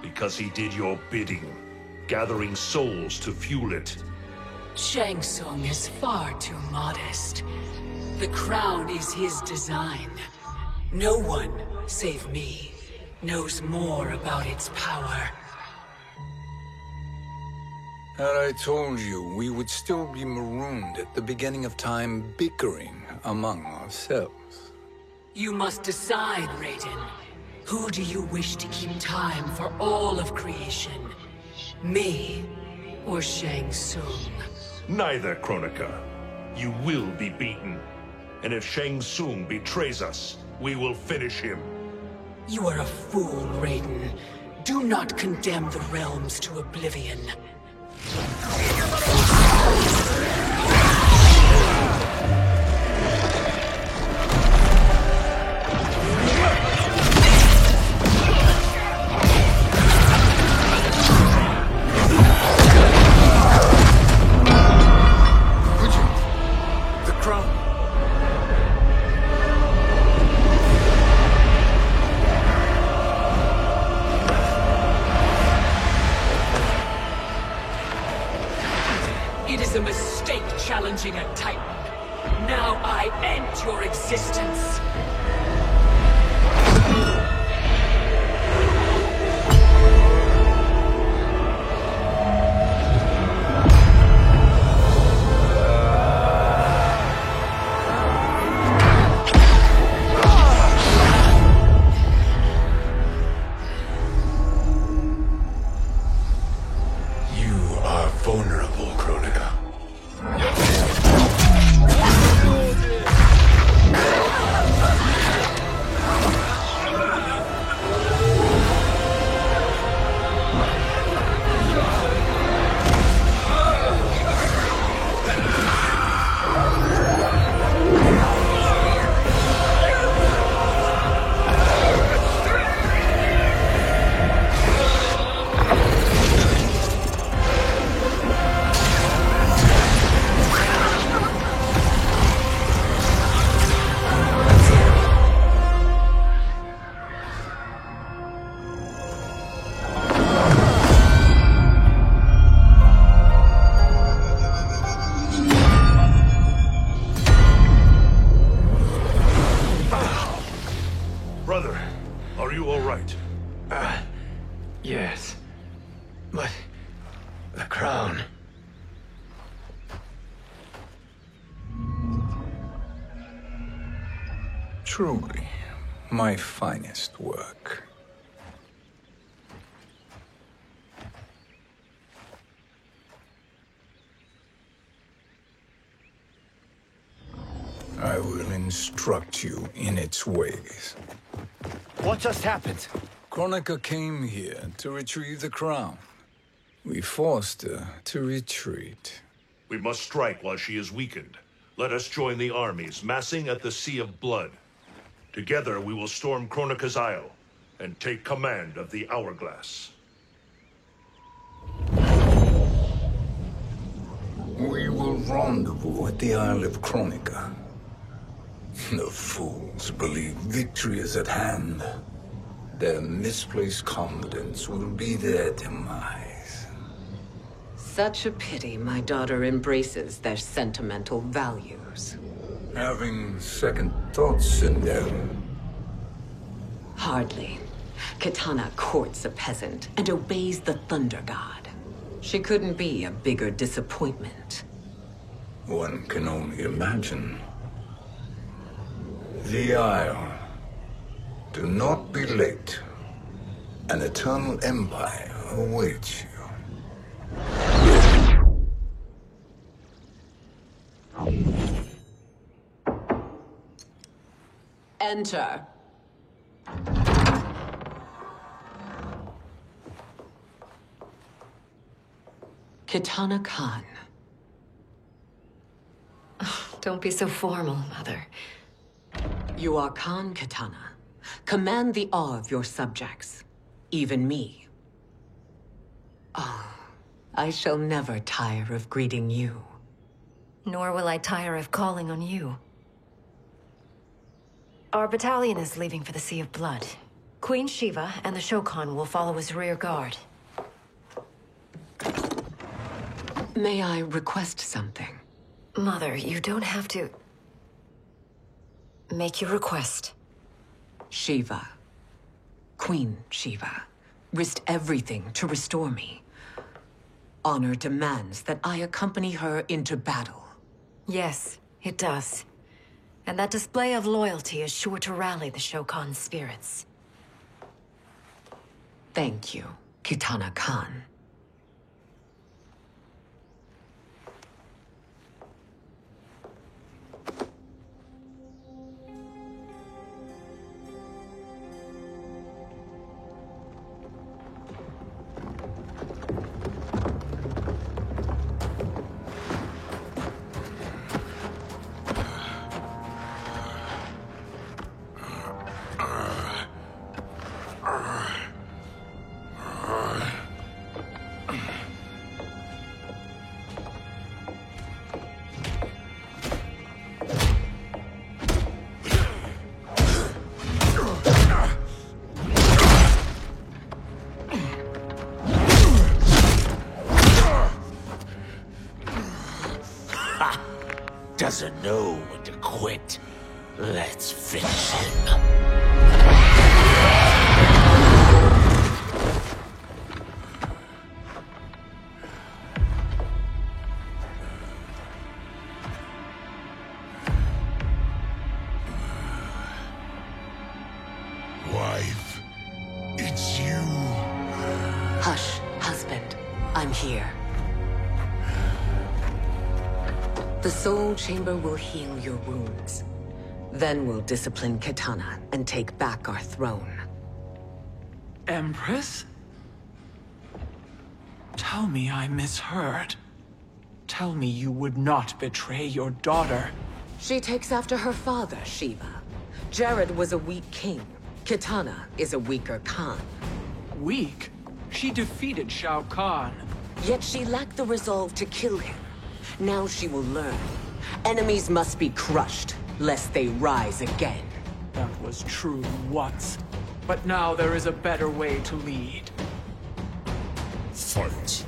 Because he did your bidding, gathering souls to fuel it. Shang Tsung is far too modest. The crown is his design. No one, save me, knows more about its power. Had I told you, we would still be marooned at the beginning of time, bickering among ourselves. You must decide, Raiden. Who do you wish to keep time for all of creation? Me or Shang Tsung? Neither, Kronika. You will be beaten. And if Shang Tsung betrays us, we will finish him. You are a fool, Raiden. Do not condemn the realms to oblivion. The crown. It is a mistake challenging a Titan. Now I end your existence. You are vulnerable, Kronika. Brother, are you all right? Yes. But the crown. Truly, my finest work. I will instruct you in its ways. What just happened? Kronika came here to retrieve the crown. We forced her to retreat. We must strike while she is weakened. Let us join the armies, massing at the Sea of Blood. Together we will storm Kronika's Isle and take command of the Hourglass. We will rendezvous at the Isle of Kronika. The fools believe victory is at hand. Their misplaced confidence will be their demise. Such a pity my daughter embraces their sentimental values. Having second thoughts in them. Hardly. Kitana courts a peasant and obeys the Thunder God. She couldn't be a bigger disappointment. One can only imagine. The Isle. Do not be late. An eternal empire awaits you. Enter. Kitana Khan. Don't be so formal, Mother. You are Khan Kitana. Command the awe of your subjects. Even me. Oh, I shall never tire of greeting you. Nor will I tire of calling on you. Our battalion is leaving for the Sea of Blood. Queen Shiva and the Shokan will follow as rear guard. May I request something? Mother, you don't have to... Make your request. Shiva. Queen Shiva. Risked everything to restore me. Honor demands that I accompany her into battle. Yes, it does. And that display of loyalty is sure to rally the Shokan spirits. Thank you, Kitana Khan. Doesn't know when to quit. Let's finish him. Wife, it's you. Hush, husband. I'm here. The Soul Chamber will heal your wounds. Then we'll discipline Kitana and take back our throne. Empress? Tell me I misheard. Tell me you would not betray your daughter. She takes after her father, Shiva. Jared was a weak king. Kitana is a weaker Khan. Weak? She defeated Shao Kahn. Yet she lacked the resolve to kill him. Now she will learn. Enemies must be crushed, lest they rise again. That was true once. But now there is a better way to lead. Fight.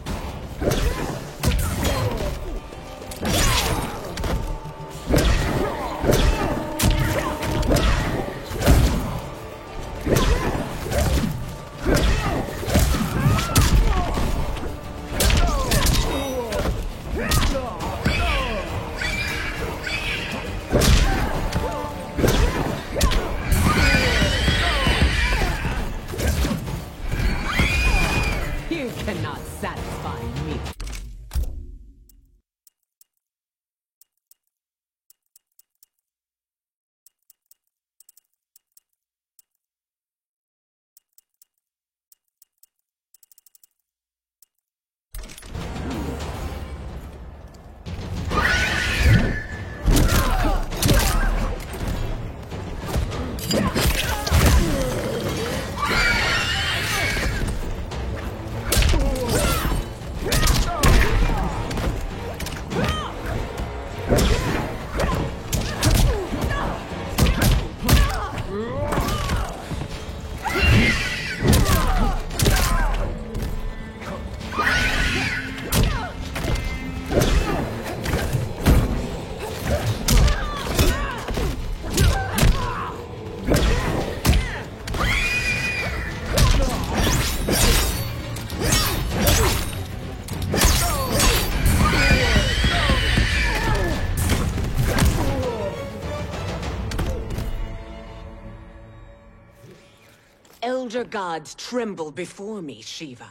Elder gods tremble before me, Shiva.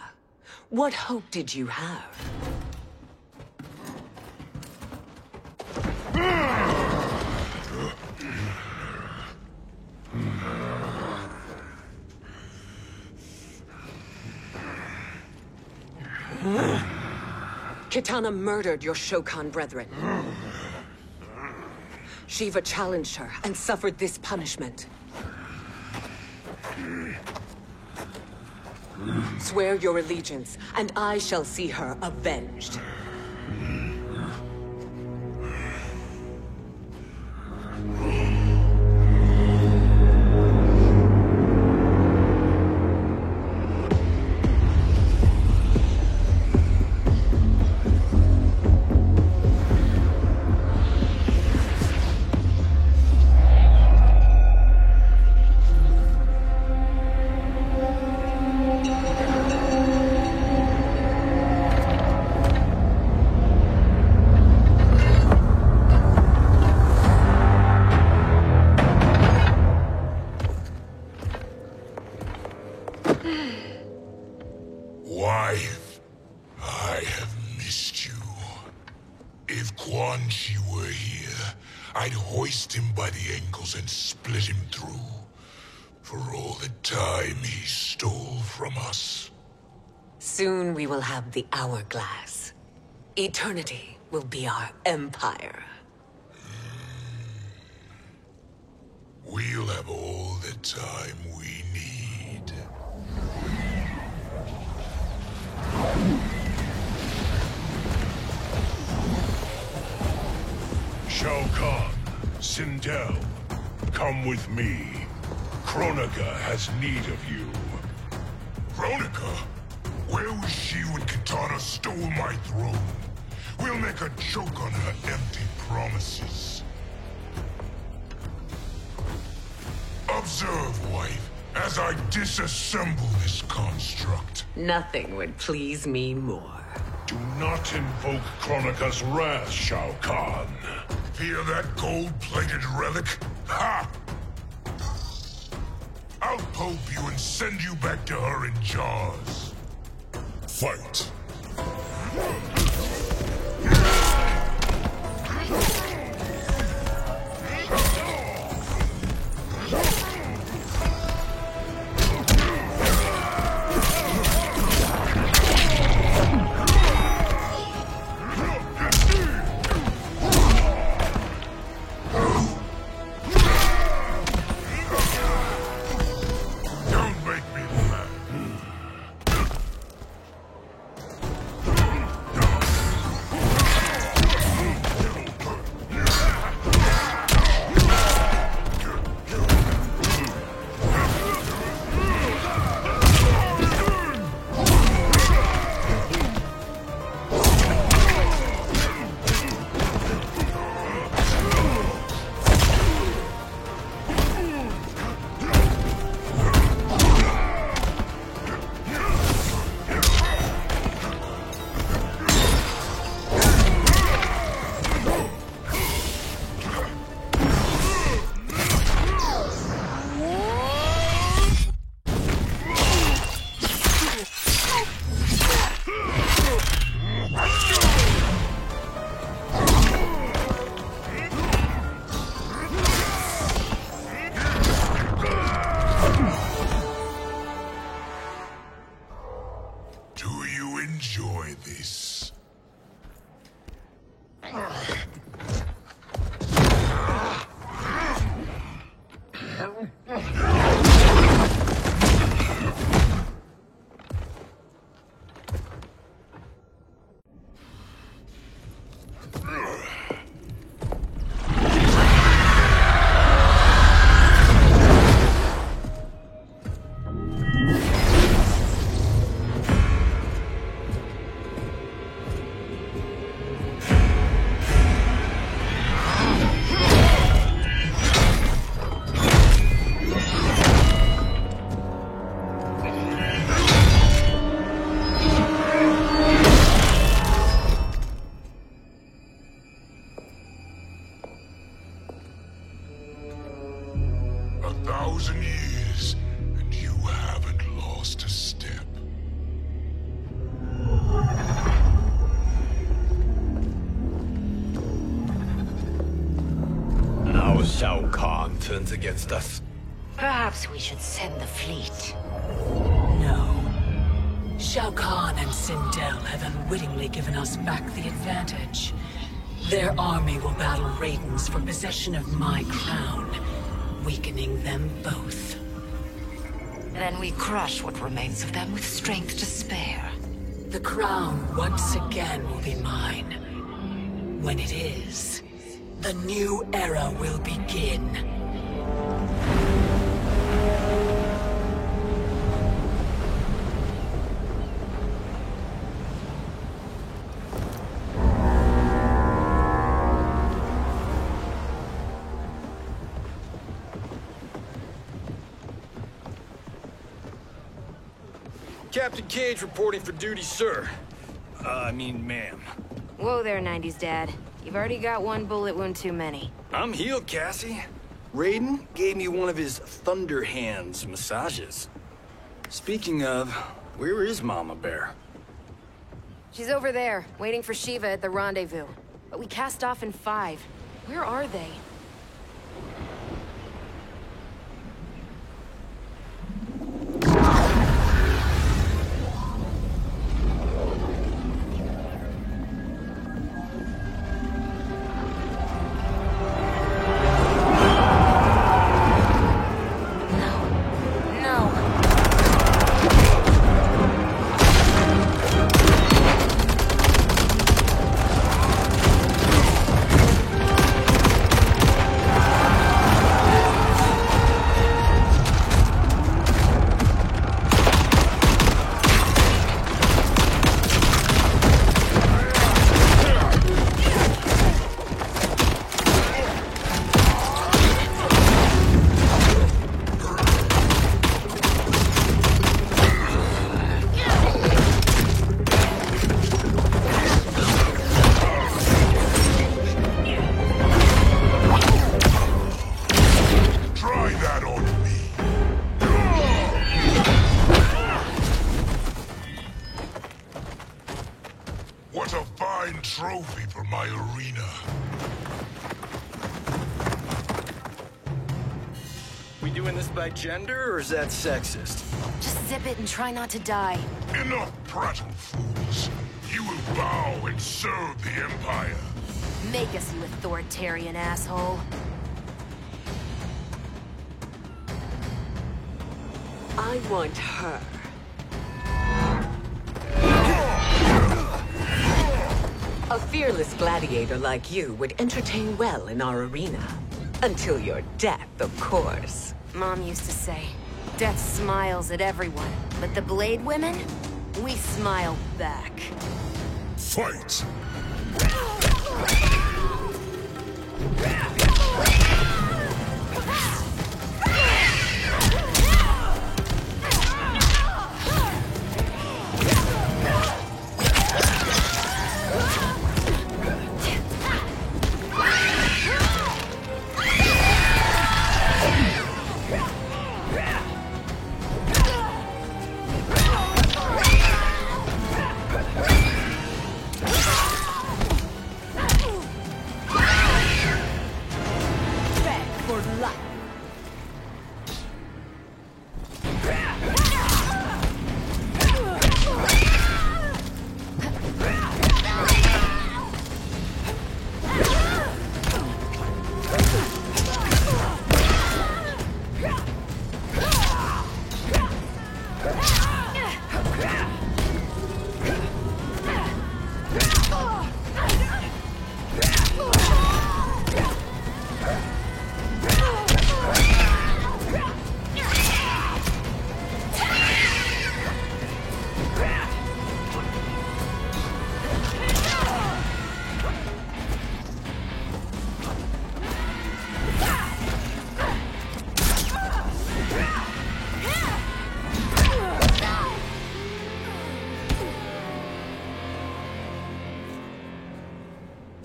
What hope did you have? Kitana murdered your Shokan brethren. Shiva challenged her and suffered this punishment. Swear your allegiance, and I shall see her avenged. Wife, I have missed you. If Quan Chi were here, I'd hoist him by the ankles and split him through. For all the time he stole from us. Soon we will have the hourglass. Eternity will be our empire. We'll have all the time we need. Shao Kahn, Sindel, come with me. Kronika has need of you. Kronika? Where was she when Kitana stole my throne? We'll make a joke on her empty promises. Observe, wife, as I disassemble this construct. Nothing would please me more. Do not invoke Kronika's wrath, Shao Kahn. Fear that gold-plated relic? Ha! I'll pope you and send you back to her in jars. Fight! Enjoy this. Years, and you haven't lost a step. Now Shao Kahn turns against us. Perhaps we should send the fleet. No. Shao Kahn and Sindel have unwittingly given us back the advantage. Their army will battle Raiden's for possession of my crown, weakening them both. Then we crush what remains of them with strength to spare. The crown once again will be mine. When it is, the new era will begin. Captain Cage reporting for duty, sir. Ma'am. Whoa there, 90s dad. You've already got one bullet wound too many. I'm healed, Cassie. Raiden gave me one of his Thunder Hands massages. Speaking of, where is Mama Bear? She's over there, waiting for Shiva at the rendezvous. But we cast off in 5. Where are they? What a fine trophy for my arena. We doing this by gender, or is that sexist? Just zip it and try not to die. Enough prattle, fools. You will bow and serve the Empire. Make us, you authoritarian asshole. I want her. A fearless gladiator like you would entertain well in our arena. Until your death, of course. Mom used to say, death smiles at everyone, but the Blade women, we smile back. Fight!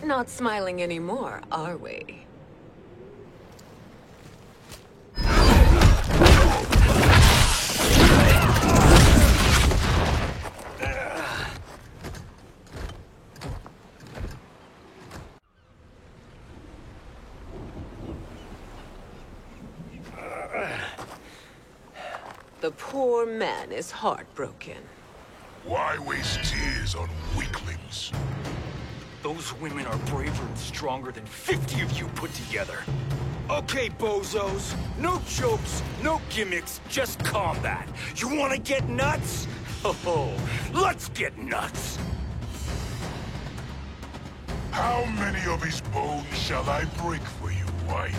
Not smiling anymore, are we? The poor man is heartbroken. Why waste tears on weaklings? Those women are braver and stronger than 50 of you put together. Okay, bozos. No jokes, no gimmicks, just combat. You wanna get nuts? Oh, let's get nuts! How many of his bones shall I break for you, wife?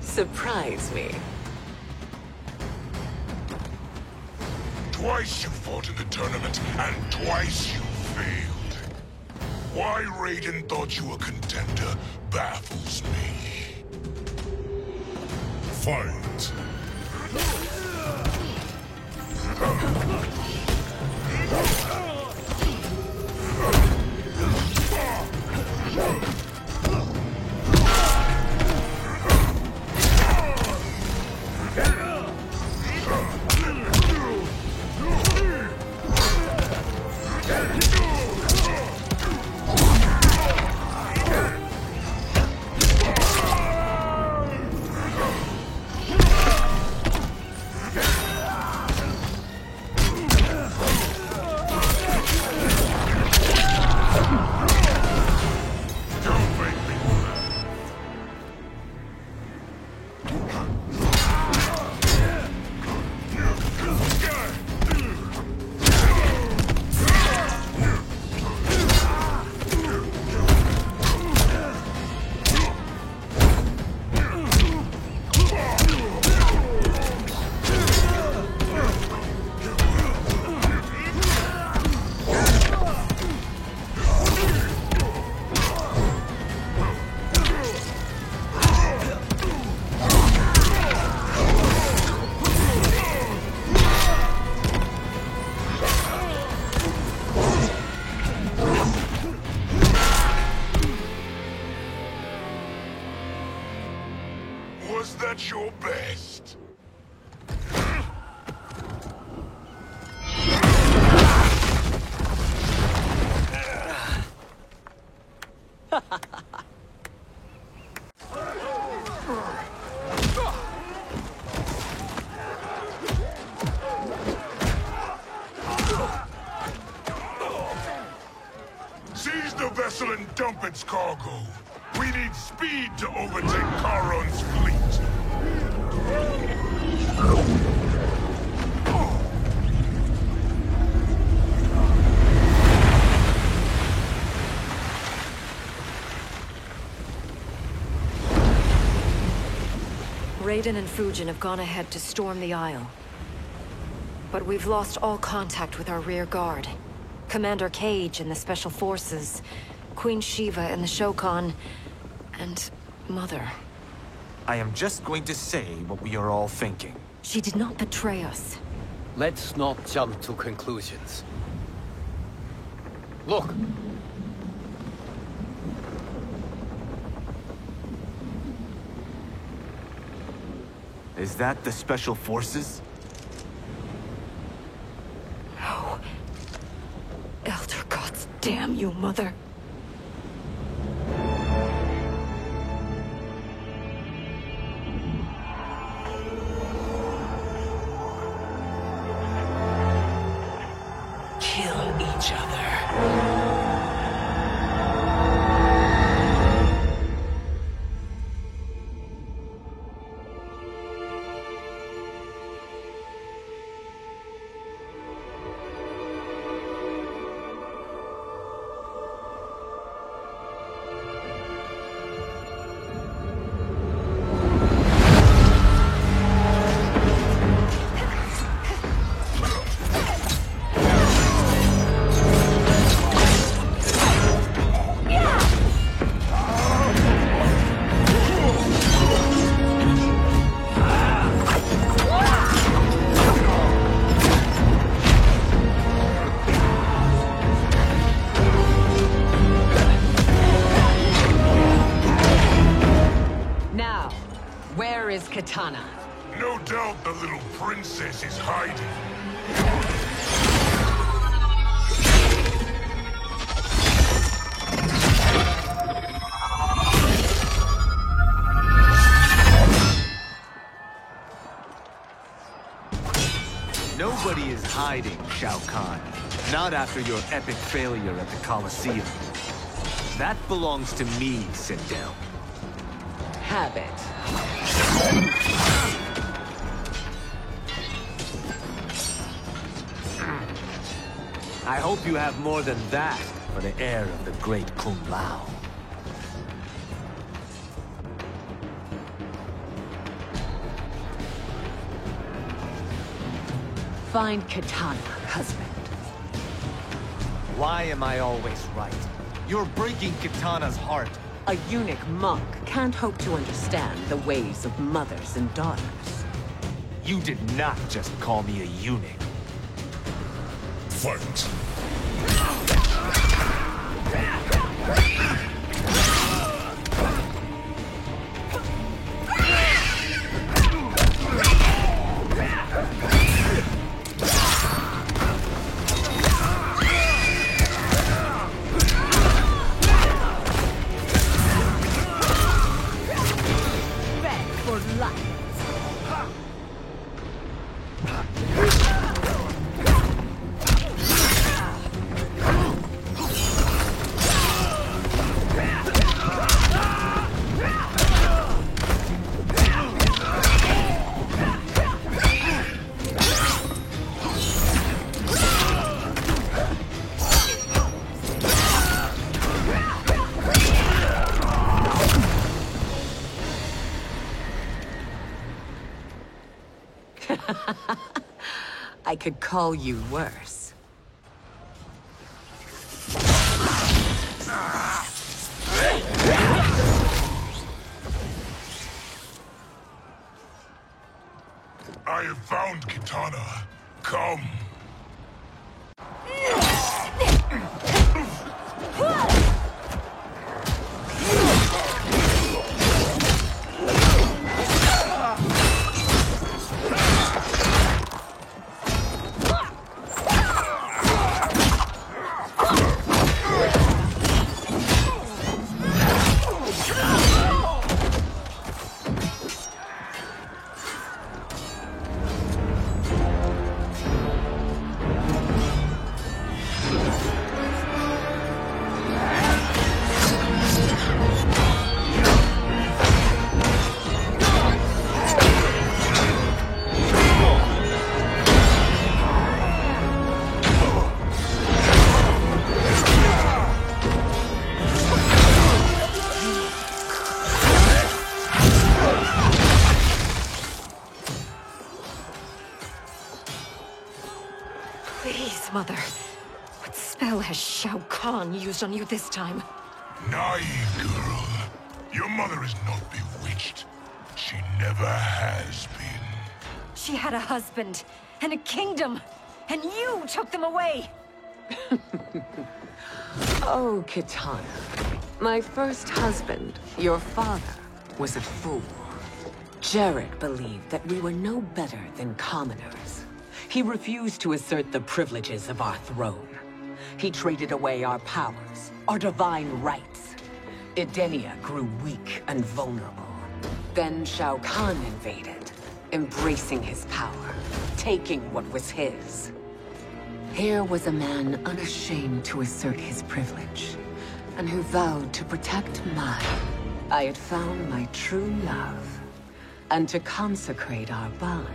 Surprise me. Twice you fought in the tournament, and twice you failed. Why Raiden thought you a contender baffles me. Fight! Was that your best? Seize the vessel and dump its cargo. We need speed to overtake Charon's fleet. Raiden and Fujin have gone ahead to storm the Isle. But we've lost all contact with our rear guard. Commander Cage and the Special Forces, Queen Shiva and the Shokan, and Mother. I am just going to say what we are all thinking. She did not betray us. Let's not jump to conclusions. Look! Is that the Special Forces? No. Elder gods, damn you, Mother. Kill each other. Where is Kitana? No doubt the little princess is hiding. Nobody is hiding, Shao Kahn. Not after your epic failure at the Colosseum. That belongs to me, Sindel. Have it. I hope you have more than that for the heir of the great Kung Lao. Find Kitana, husband. Why am I always right? You're breaking Kitana's heart. A eunuch monk can't hope to understand the ways of mothers and daughters. You did not just call me a eunuch. Fight! I could call you worse. I have found Kitana. Come. Please, Mother. What spell has Shao Kahn used on you this time? Naive girl. Your mother is not bewitched. She never has been. She had a husband and a kingdom, and you took them away! Oh, Kitana. My first husband, your father, was a fool. Jared believed that we were no better than commoners. He refused to assert the privileges of our throne. He traded away our powers, our divine rights. Edenia grew weak and vulnerable. Then Shao Kahn invaded, embracing his power, taking what was his. Here was a man unashamed to assert his privilege, and who vowed to protect mine. I had found my true love, and to consecrate our bond,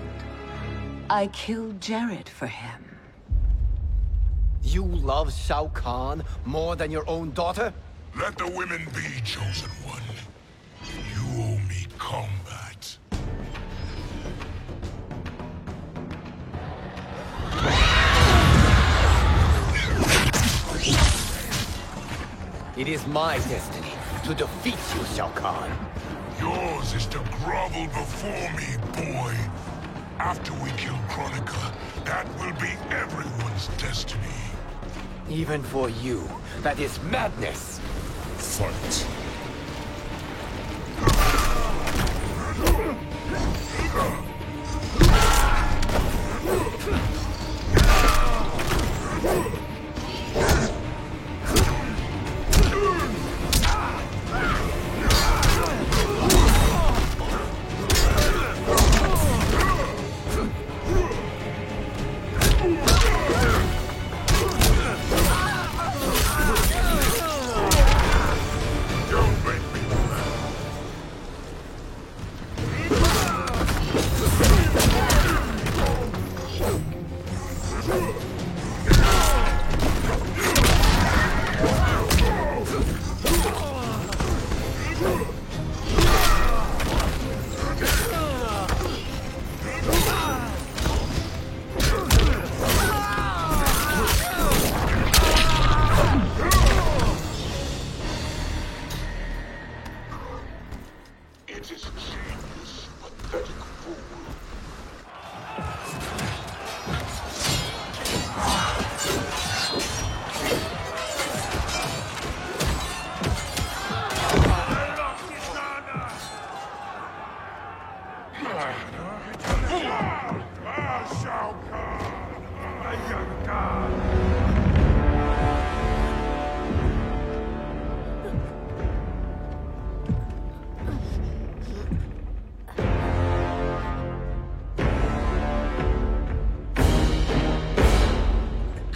I killed Jared for him. You love Shao Kahn more than your own daughter? Let the women be, Chosen One. You owe me combat. It is my destiny to defeat you, Shao Kahn. Yours is to grovel before me, boy. After we kill Kronika, that will be everyone's destiny. Even for you, that is madness. Fight.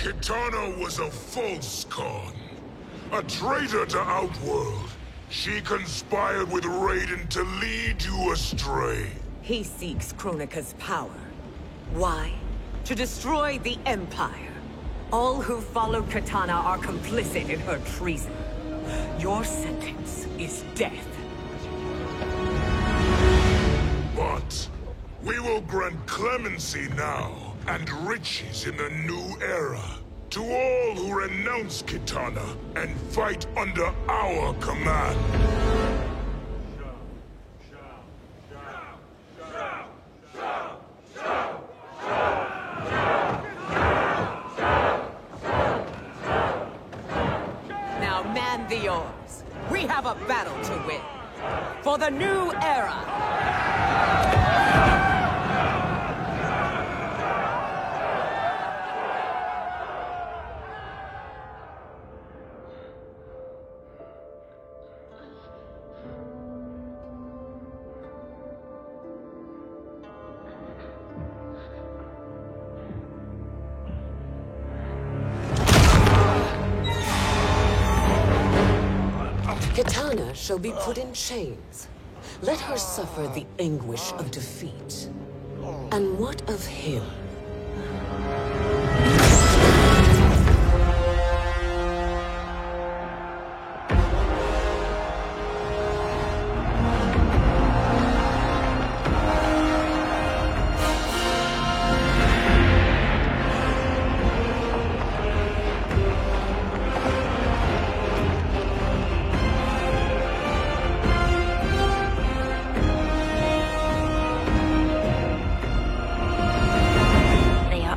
Kitana was a false Khan. A traitor to Outworld. She conspired with Raiden to lead you astray. He seeks Kronika's power. Why? To destroy the Empire. All who followed Kitana are complicit in her treason. Your sentence is death. But we will grant clemency now and riches in the new era to all who renounce Kitana and fight under our command. Now man the oars. We have a battle to win. For the new era! Kitana shall be put in chains. Let her suffer the anguish of defeat. And what of him?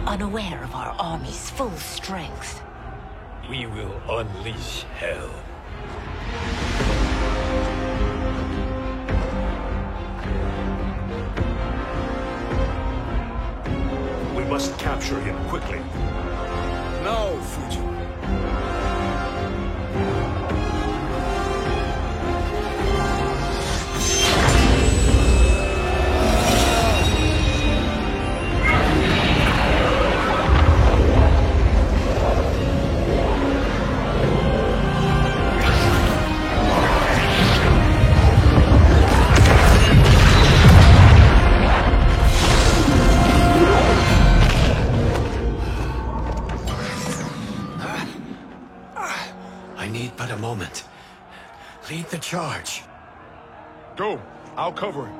Unaware of our army's full strength. We will unleash hell. We must capture him quickly. No, Fujin. But a moment. Lead the charge. Go. I'll cover him.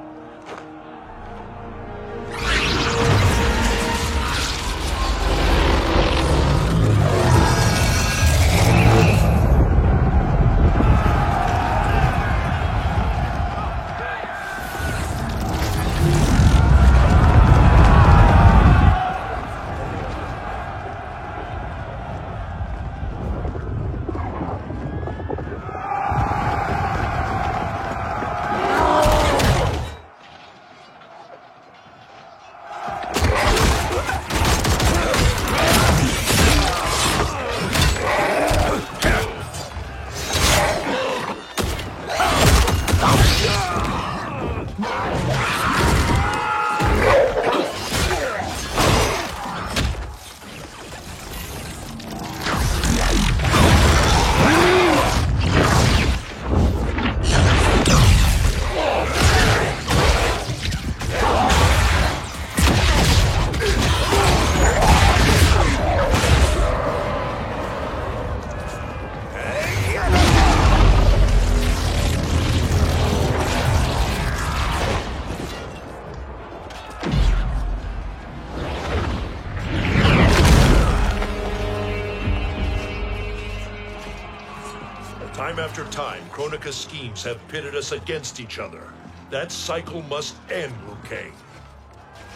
Time after time, Kronika's schemes have pitted us against each other. That cycle must end, Liu Kang.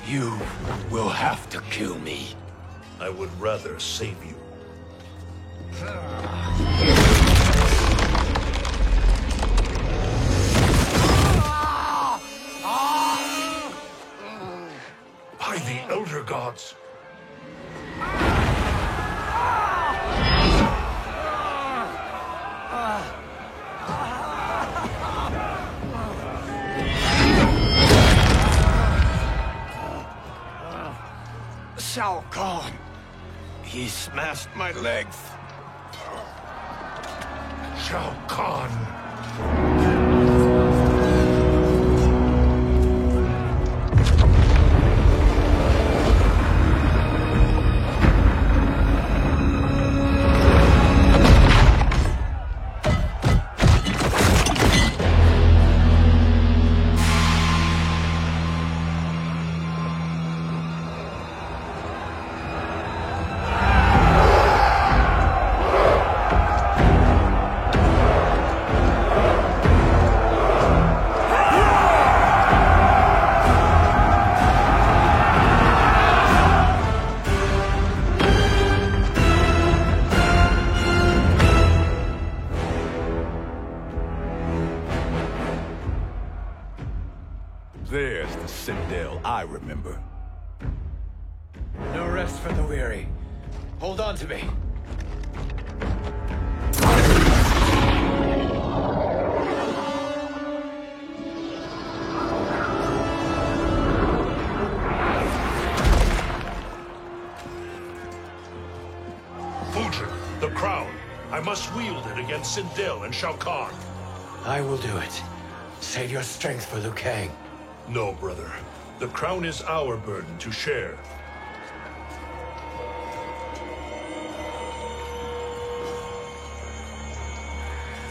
You will have to kill me. I would rather save you. By the Elder Gods. Shao Kahn, He smashed my legs. Shao Kahn. There's the Sindel I remember. No rest for the weary. Hold on to me. Fujin, the crown. I must wield it against Sindel and Shao Kahn. I will do it. Save your strength for Liu Kang. No, brother. The crown is our burden to share.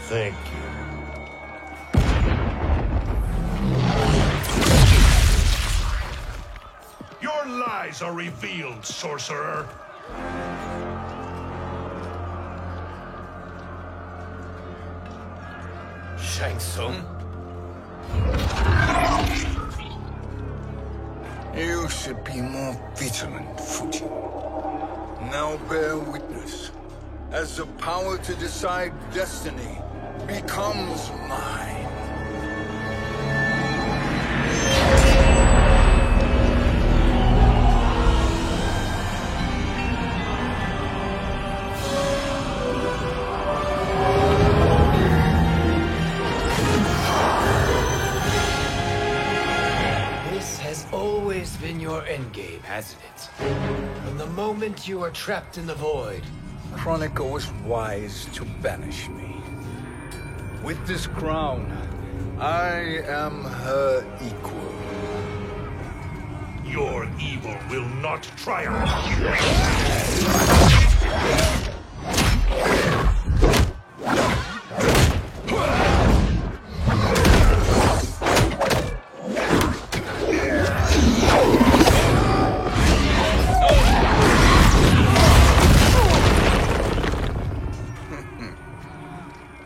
Thank you. Your lies are revealed, sorcerer. Shang Tsung? You should be more vigilant, Fujin. Now bear witness. As the power to decide destiny becomes mine. Been your endgame, hasn't it? From the moment you were trapped in the void. Kronika was wise to banish me. With this crown, I am her equal. Your evil will not triumph.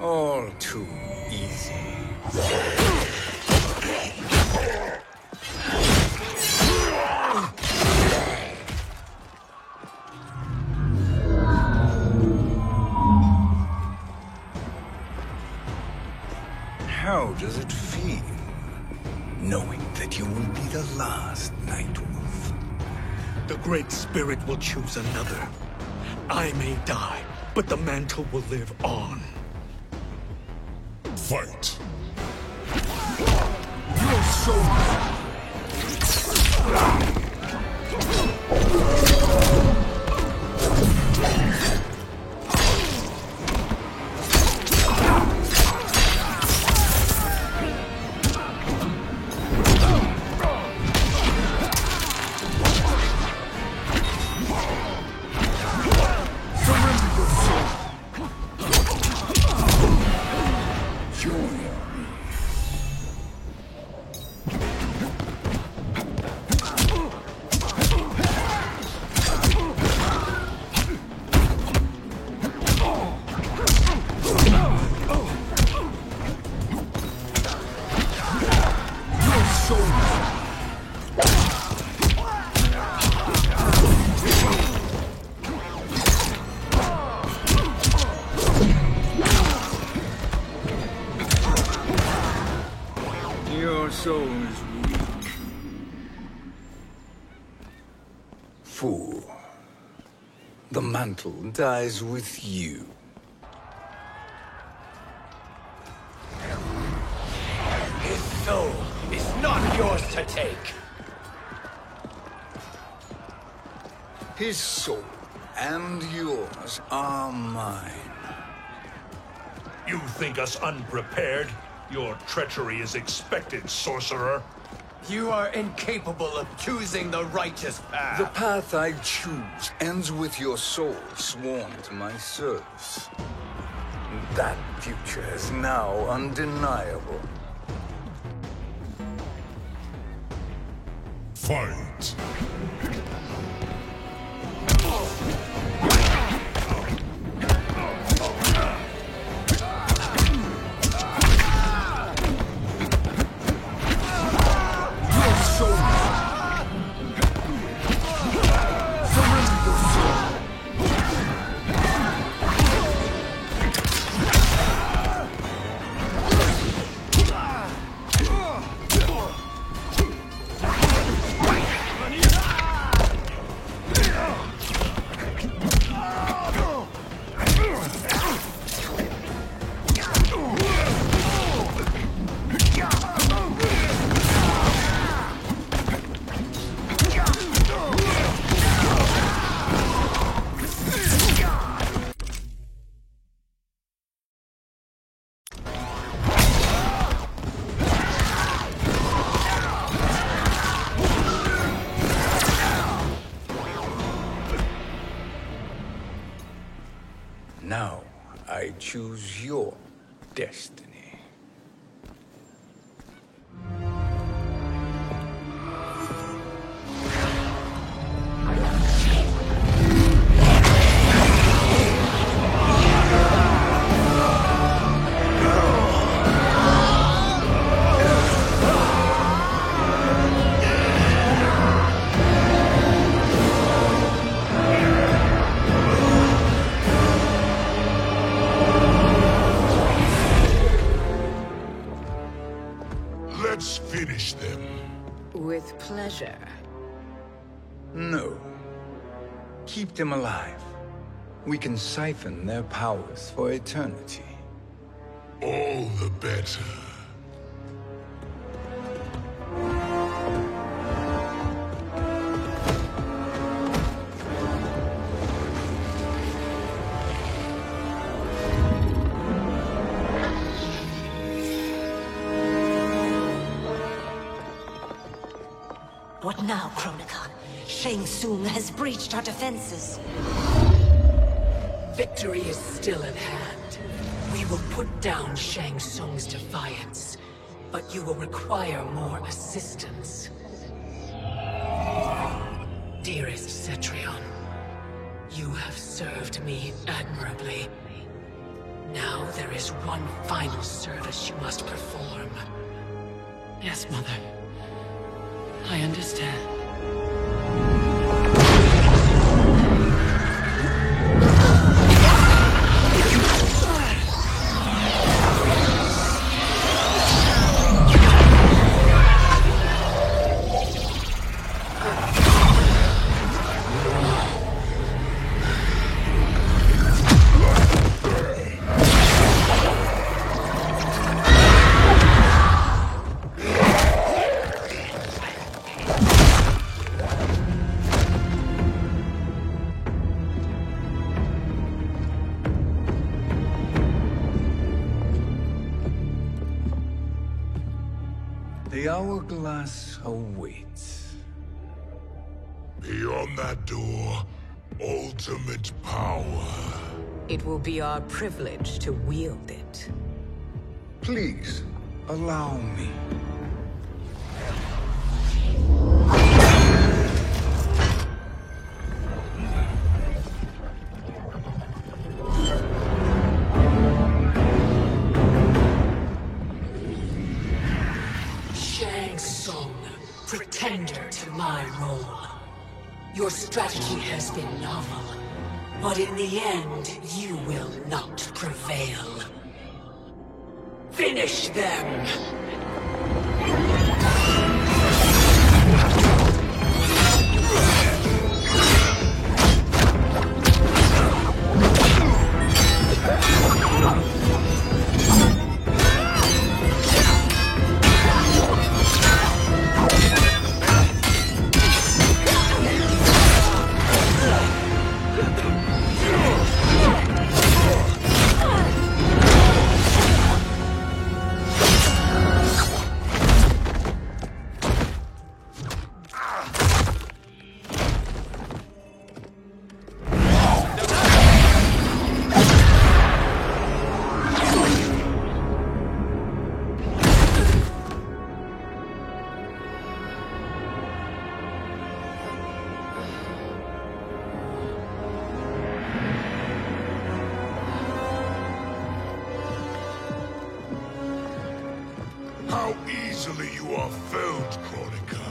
All too easy. How does it feel, knowing that you will be the last Nightwolf? The Great Spirit will choose another. I may die, but the mantle will live on. Fight! Your soul! Your soul is weak. Fool. The mantle dies with you. His soul is not yours to take. His soul and yours are mine. You think us unprepared? Your treachery is expected, sorcerer. You are incapable of choosing the righteous path. The path I choose ends with your soul sworn to my service. That future is now undeniable. Fight! Now, I choose your destiny. Let's finish them. With pleasure. No. Keep them alive. We can siphon their powers for eternity. All the better. What now, Kronika? Shang Tsung has breached our defenses. Victory is still at hand. We will put down Shang Tsung's defiance, but you will require more assistance. Dearest Cetrion, you have served me admirably. Now there is one final service you must perform. Yes, Mother. I understand. The hourglass awaits. Beyond that door, ultimate power. It will be our privilege to wield it. Please, allow me. Shang Tsung, pretender to my role. Your strategy has been novel, but in the end, you will not prevail. Finish them! how easily you are felled, Kronika.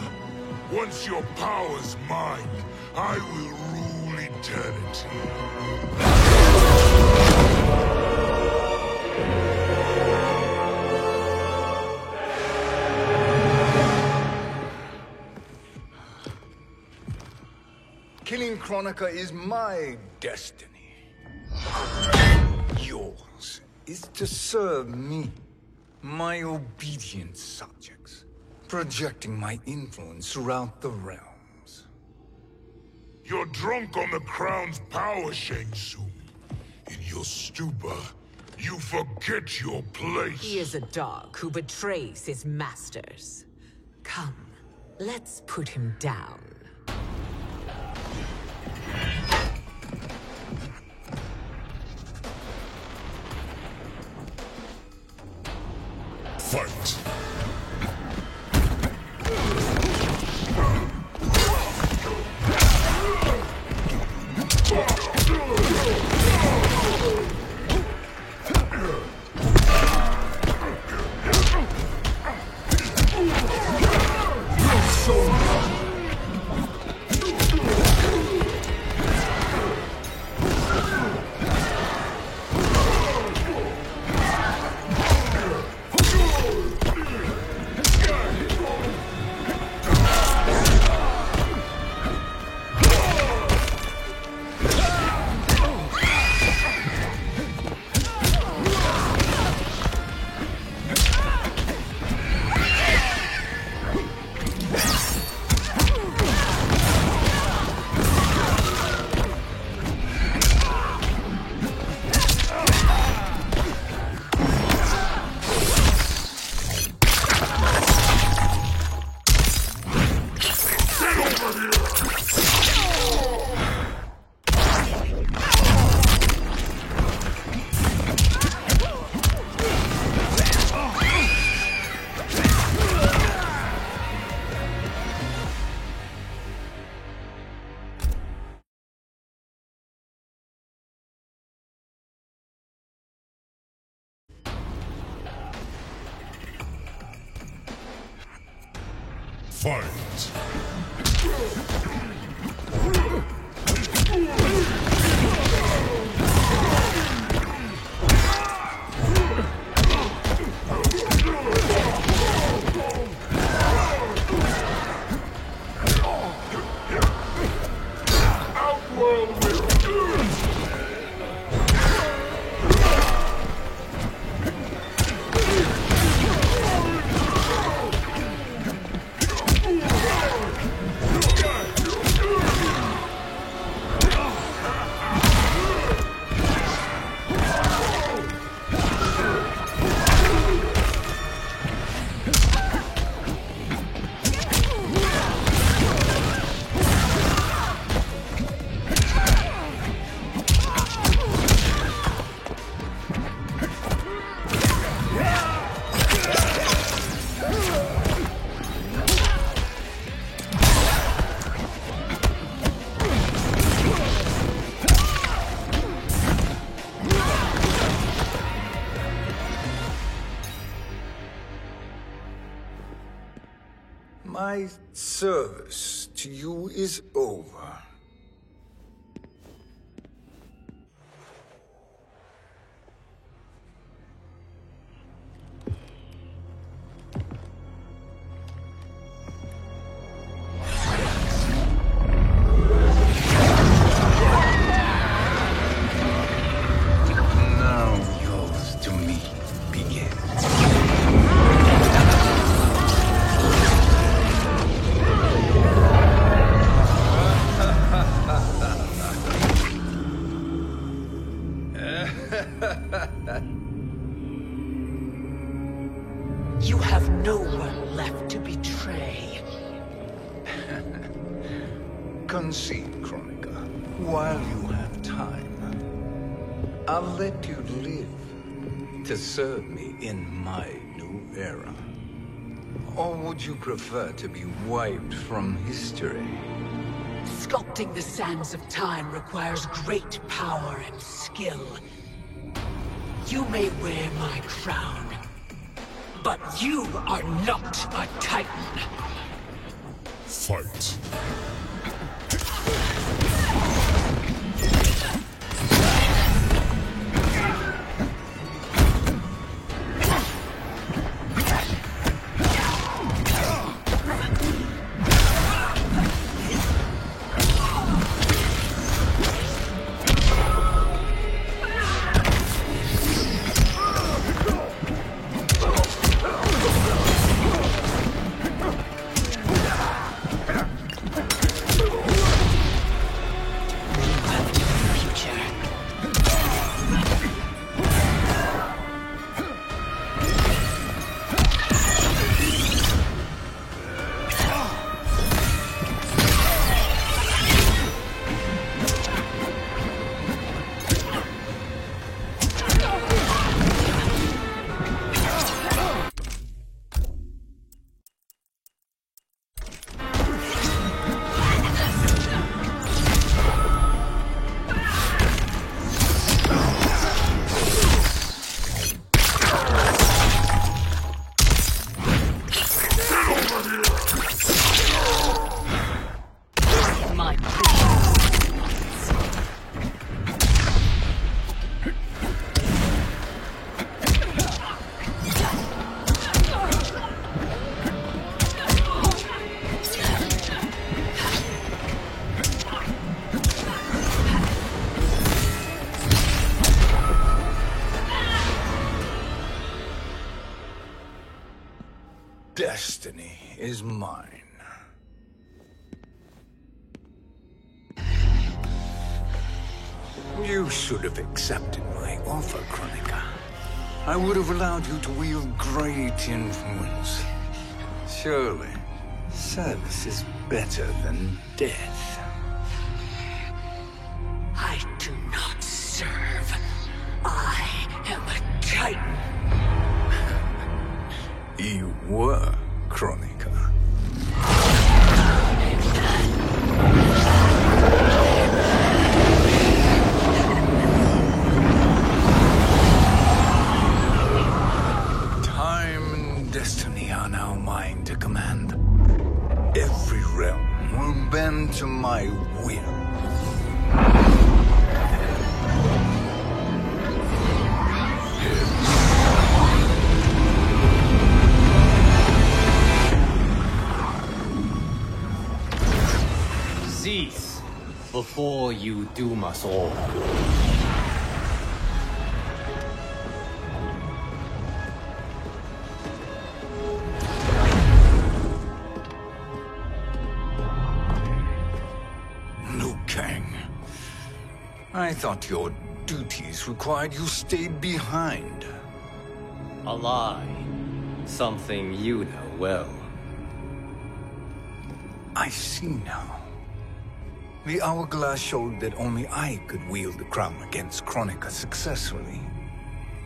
Once your power's mine, I will rule eternity. Killing Kronika is my destiny. Yours is to serve me, my obedient subjects, projecting my influence throughout the realms. You're drunk on the crown's power, Shang Tsung. In your stupor, you forget your place. He is a dog who betrays his masters. Come, let's put him down. Fight! Fight! My service to you is over. Now yours to me begins. You have no one left to betray. Concede, Kronika, while you have time. I'll let you live to serve me in my new era. Or would you prefer to be wiped from history? Sculpting the sands of time requires great power and skill. You may wear my crown, But you are not a Titan. Fight. Destiny is mine. You should have accepted my offer, Kronika. I would have allowed you to wield great influence. Surely, service is better than death. I do not serve. I am a Titan. You were, Kronika. Time and destiny are now mine to command. Every realm will bend to my will. Cease before you doom us all. Liu Kang, I thought your duties required you stayed behind. A lie. Something you know well. I see now. The hourglass showed that only I could wield the crown against Kronika successfully.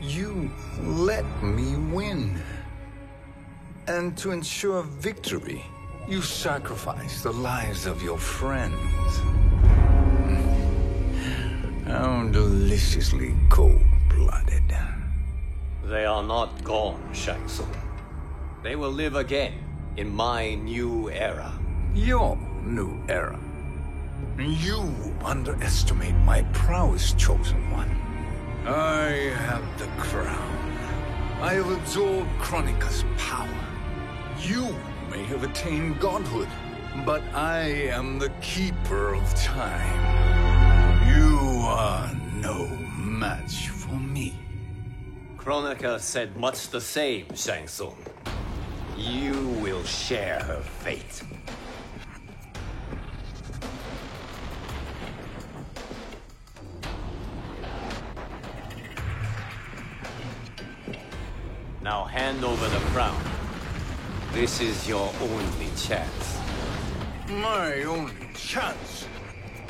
You let me win. And to ensure victory, you sacrificed the lives of your friends. How deliciously cold-blooded. They are not gone, Shang Tsung. They will live again in my new era. Your new era. You underestimate my prowess, Chosen One. I have the crown. I have absorbed Kronika's power. You may have attained godhood, but I am the keeper of time. You are no match for me. Kronika said much the same, Shang Tsung. You will share her fate. Now hand over the crown. This is your only chance. My only chance?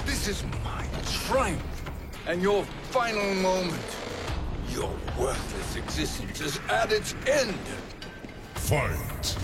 This is my triumph, and your final moment. Your worthless existence is at its end. Fight.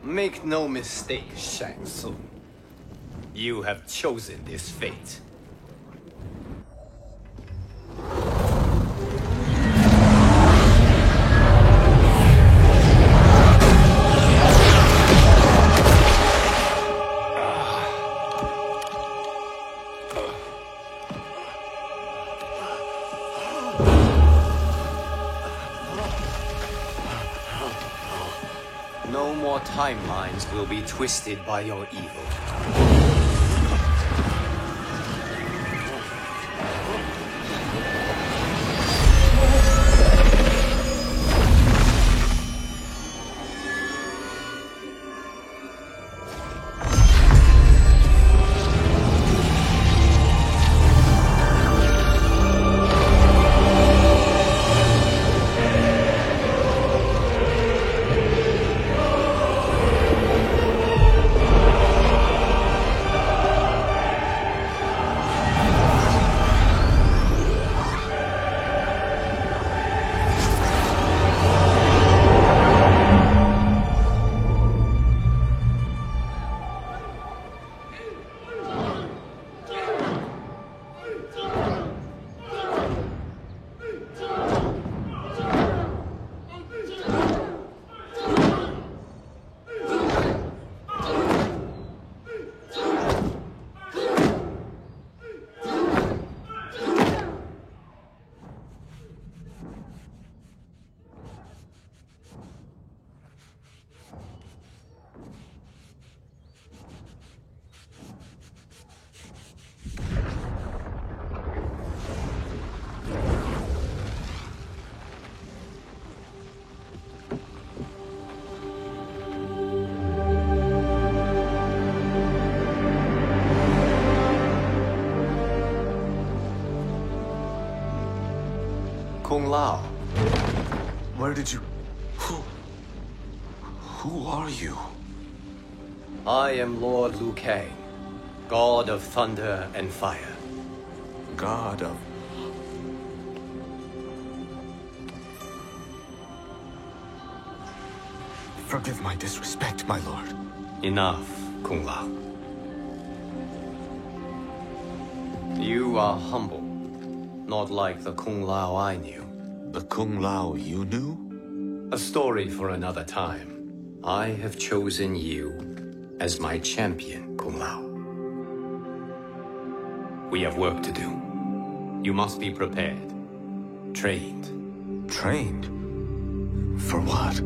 Make no mistake, Shang Tsung. You have chosen this fate. No more timelines will be twisted by your evil. Kung Lao. Where did you... Who are you? I am Lord Liu Kang, God of Thunder and Fire. God of... Forgive my disrespect, my lord. Enough, Kung Lao. You are humble, not like the Kung Lao I knew. The Kung Lao you knew? A story for another time. I have chosen you as my champion, Kung Lao. We have work to do. You must be prepared. Trained. Trained? For what?